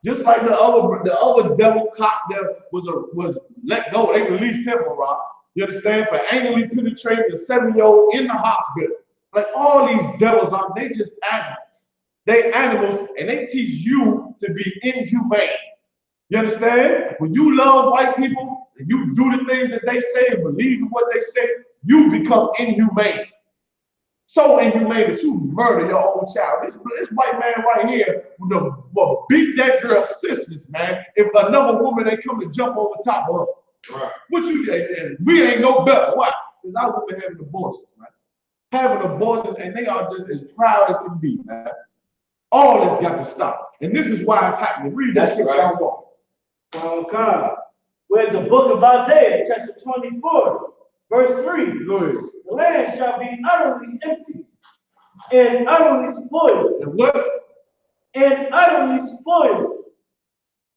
Just like the other devil cop that was let go. They released him, you understand? For angrily penetrating a 7-year-old in the hospital. Like, all these devils they just animals. They animals, and they teach you to be inhumane. You understand? When you love white people and you do the things that they say and believe in what they say, you become inhumane. So inhumane that you murder your own child. This white man right here will beat that girl's sisters, man. If another woman ain't come to jump over top of her. Right. What you did? We ain't no better. Why? Because our women having abortions, man. Having abortions, and they are just as proud as can be, man. All this got to stop. And this is why it's happening. Read that scripture I want. God. We're in the book of Isaiah, chapter 24, verse 3. Go ahead. The land shall be utterly empty. and utterly spoiled. And what? And utterly spoiled.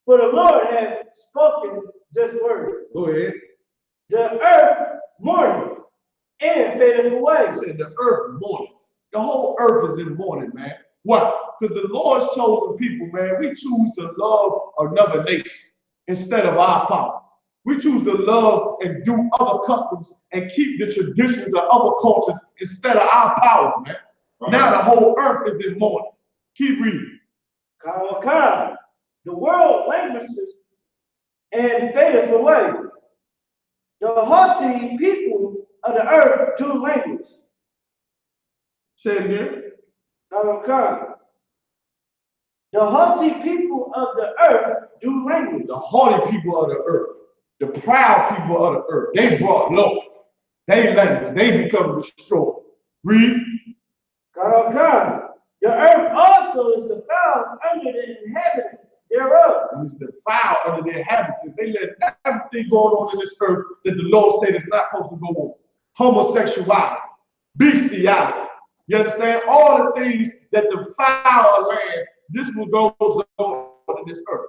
For the Lord hath spoken this word. Go ahead. The earth mourneth and fadeth away. It said the earth mourneth. The whole earth is in mourning, man. Why? Because the Lord's chosen people, man, we choose to love another nation instead of our power. We choose to love and do other customs and keep the traditions of other cultures instead of our power, man. Right. Now the whole earth is in mourning. Keep reading. The world languishes and fadeth away. The haughty people of the earth do languish. Say it again. The haughty people of the earth do languish. The haughty people of the earth, the proud people of the earth, they brought low. They language, they become destroyed. Read. The earth also is defiled under the inhabitants thereof. And it's defiled under the inhabitants. They let everything going on in this earth that the Lord said is not supposed to go on. Homosexuality, bestiality. You understand? All the things that defile a land, this will go on in this earth.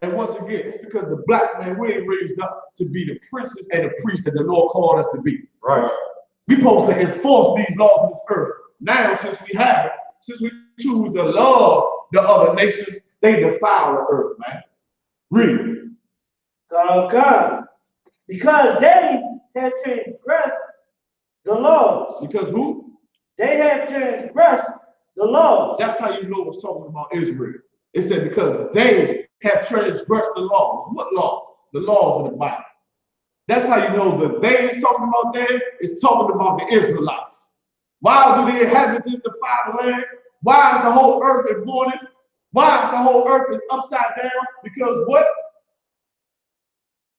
And once again, it's because the black man, we ain't raised up to be the princes and the priests that the Lord called us to be. Right. We're supposed to enforce these laws of this earth. Now, since we have it, since we choose to love the other nations, they defile the earth, man. Read. Because they have transgressed the laws. Because who? They have transgressed the laws. That's how you know it's talking about Israel. It said because they have transgressed the laws. What laws? The laws of the Bible. That's how you know the they is talking about there is talking about the Israelites. Why do the inhabitants defile the land? Why is the whole earth in mourning? Why is the whole earth is upside down? Because what?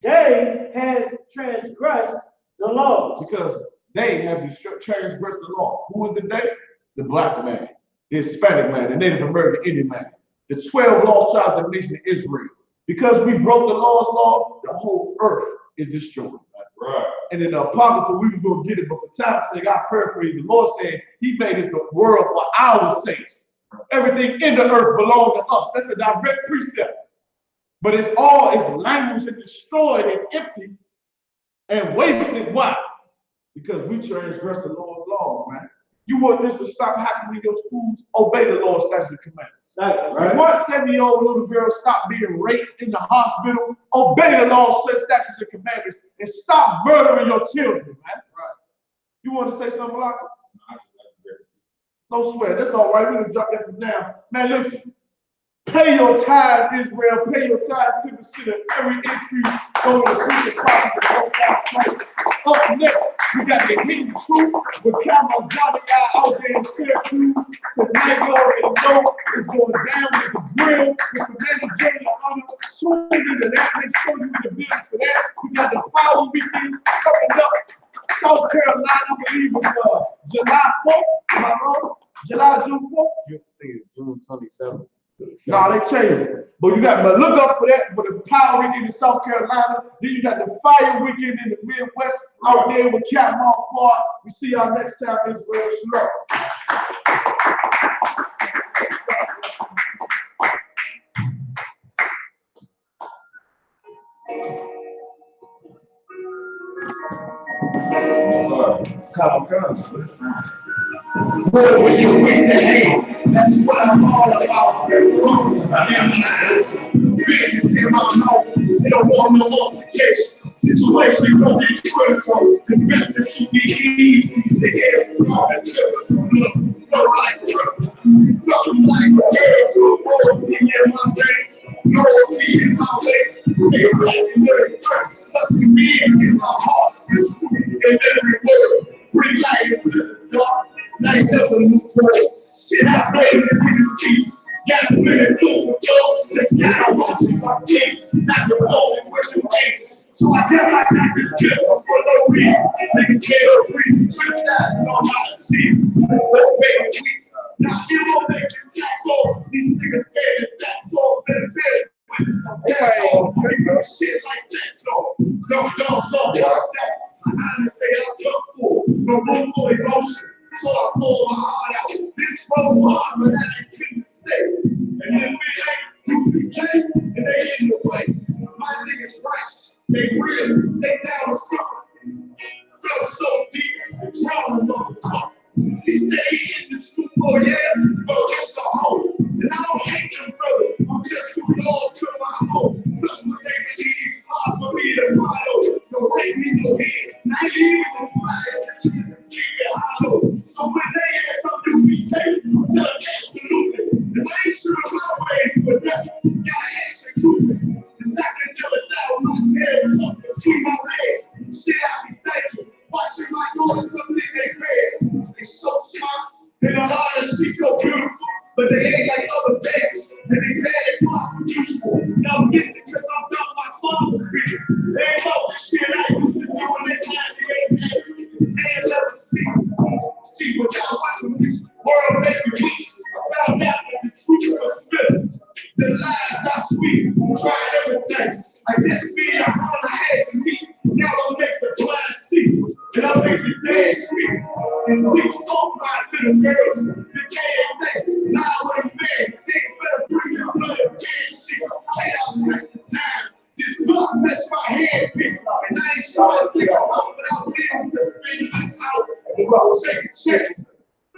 They have transgressed the laws. Because they have transgressed the law. Who is the they? The black man, the Hispanic man, the Native American Indian man, the 12 lost tribes of the nation of Israel. Because we broke the Lord's law, the whole earth is destroyed. Right. And in the Apocrypha, we was going to get it, but for time's sake, I paraphrase. The Lord said He made us the world for our sakes. Everything in the earth belongs to us. That's a direct precept. But it's language and destroyed and empty and wasted. Why? Because we transgressed the Lord's laws, man. You want this to stop happening in your schools? Obey the Lord's statutes and commandments. Right. If one 7-year-old little girl stop being raped in the hospital, obey the Lord's statutes and commandments and stop murdering your children, man. Right. You want to say something like that? Don't swear. That's all right. We're going to drop that from now. Man, listen. Pay your tithes, Israel. Pay your tithes to consider every increase over the future prophets of the Most High Christ. Up next, we got the hidden truth with Kamazania out there in Syracuse. Tonight, you already know it's going down with the grill with Commander GEN.YAHANNA. Tune into that. Make sure you're in the business for that. We got the Power Weekend coming up. South Carolina, I believe it's July 4th. Am I wrong? June 4th? I think it's June 27th. No, they changed it. But you got to look up for that for the Power Weekend in South Carolina. Then you got the Fire Weekend in the Midwest out there with Captain Quad. We see y'all next time, Israel. Shalom. When you win the hands, that's what I'm all about. Business in my mouth, they don't want no multiplication. Situation gonna be critical, cause business should be easy. They get all the chips, no like trip. Something like a girl, loyalty in my veins, loyalty in my ways. They exactly what it hurts, must be in my heart. In every word, bring light into the dark. Nice as a new world. Shit, I praise it with the streets. Got to bear close with those. Just gotta watch my kids. Not the moment with your kids. So I guess I got this kiss for no reason. Niggas can't free. Criticizing on my cheeks. Let's make it weak. Now you don't make it psycho. These niggas pay that's all better dead. With some shit like Sancho. Don't so watch that. I didn't say I'll jump for. No room for emotion. So I pull from hard, but I intend to stay. And if it ain't UPK, and they in the way, my niggas righteous, they real, they down with something. Felt so deep, drowning motherfucker. He said he in the truth, oh yeah, but it's the home. And I don't hate them, brother, I'm just too loyal to my home. Plus what they believe, it's hard for me to follow. So break me no head, not even this fire, just keep it hollow. So when they ask something we take, tell them absolutely. And I ain't sure my ways, but nothing, gotta execute it. Cause I can tell it down my tail, something between my legs. Shit, I be thinking, watching my daughters, something they bad. They so smart, and the artists be so beautiful, but they ain't like other things, and they bad at pop usual. Now I'm missing cause I'm about my father's business. They ain't know the shit I used to do in that time, they ain't mad. Saying never cease. See, without watching this world make me weak. I found out that the truth was split. The lies are sweet, tried everything. Like this being a hard had to meet. Now I make the blind see, and I make the dead speak. And teach all my little girls the can't think. Now with a man, they better bring your blood and shit. Chaos waste the time. This blood mess my head piece. And I ain't trying to take it out, but I will defend this house. Check it.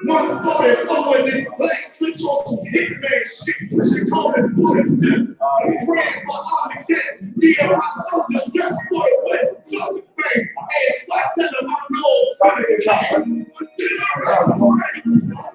144 and then black switch on some hitman shit. She called it 47. Praying for Armageddon. Me and my soldiers dressed for it with fucking fame. And so I tell them I'm going to the game. Until I reach the ring.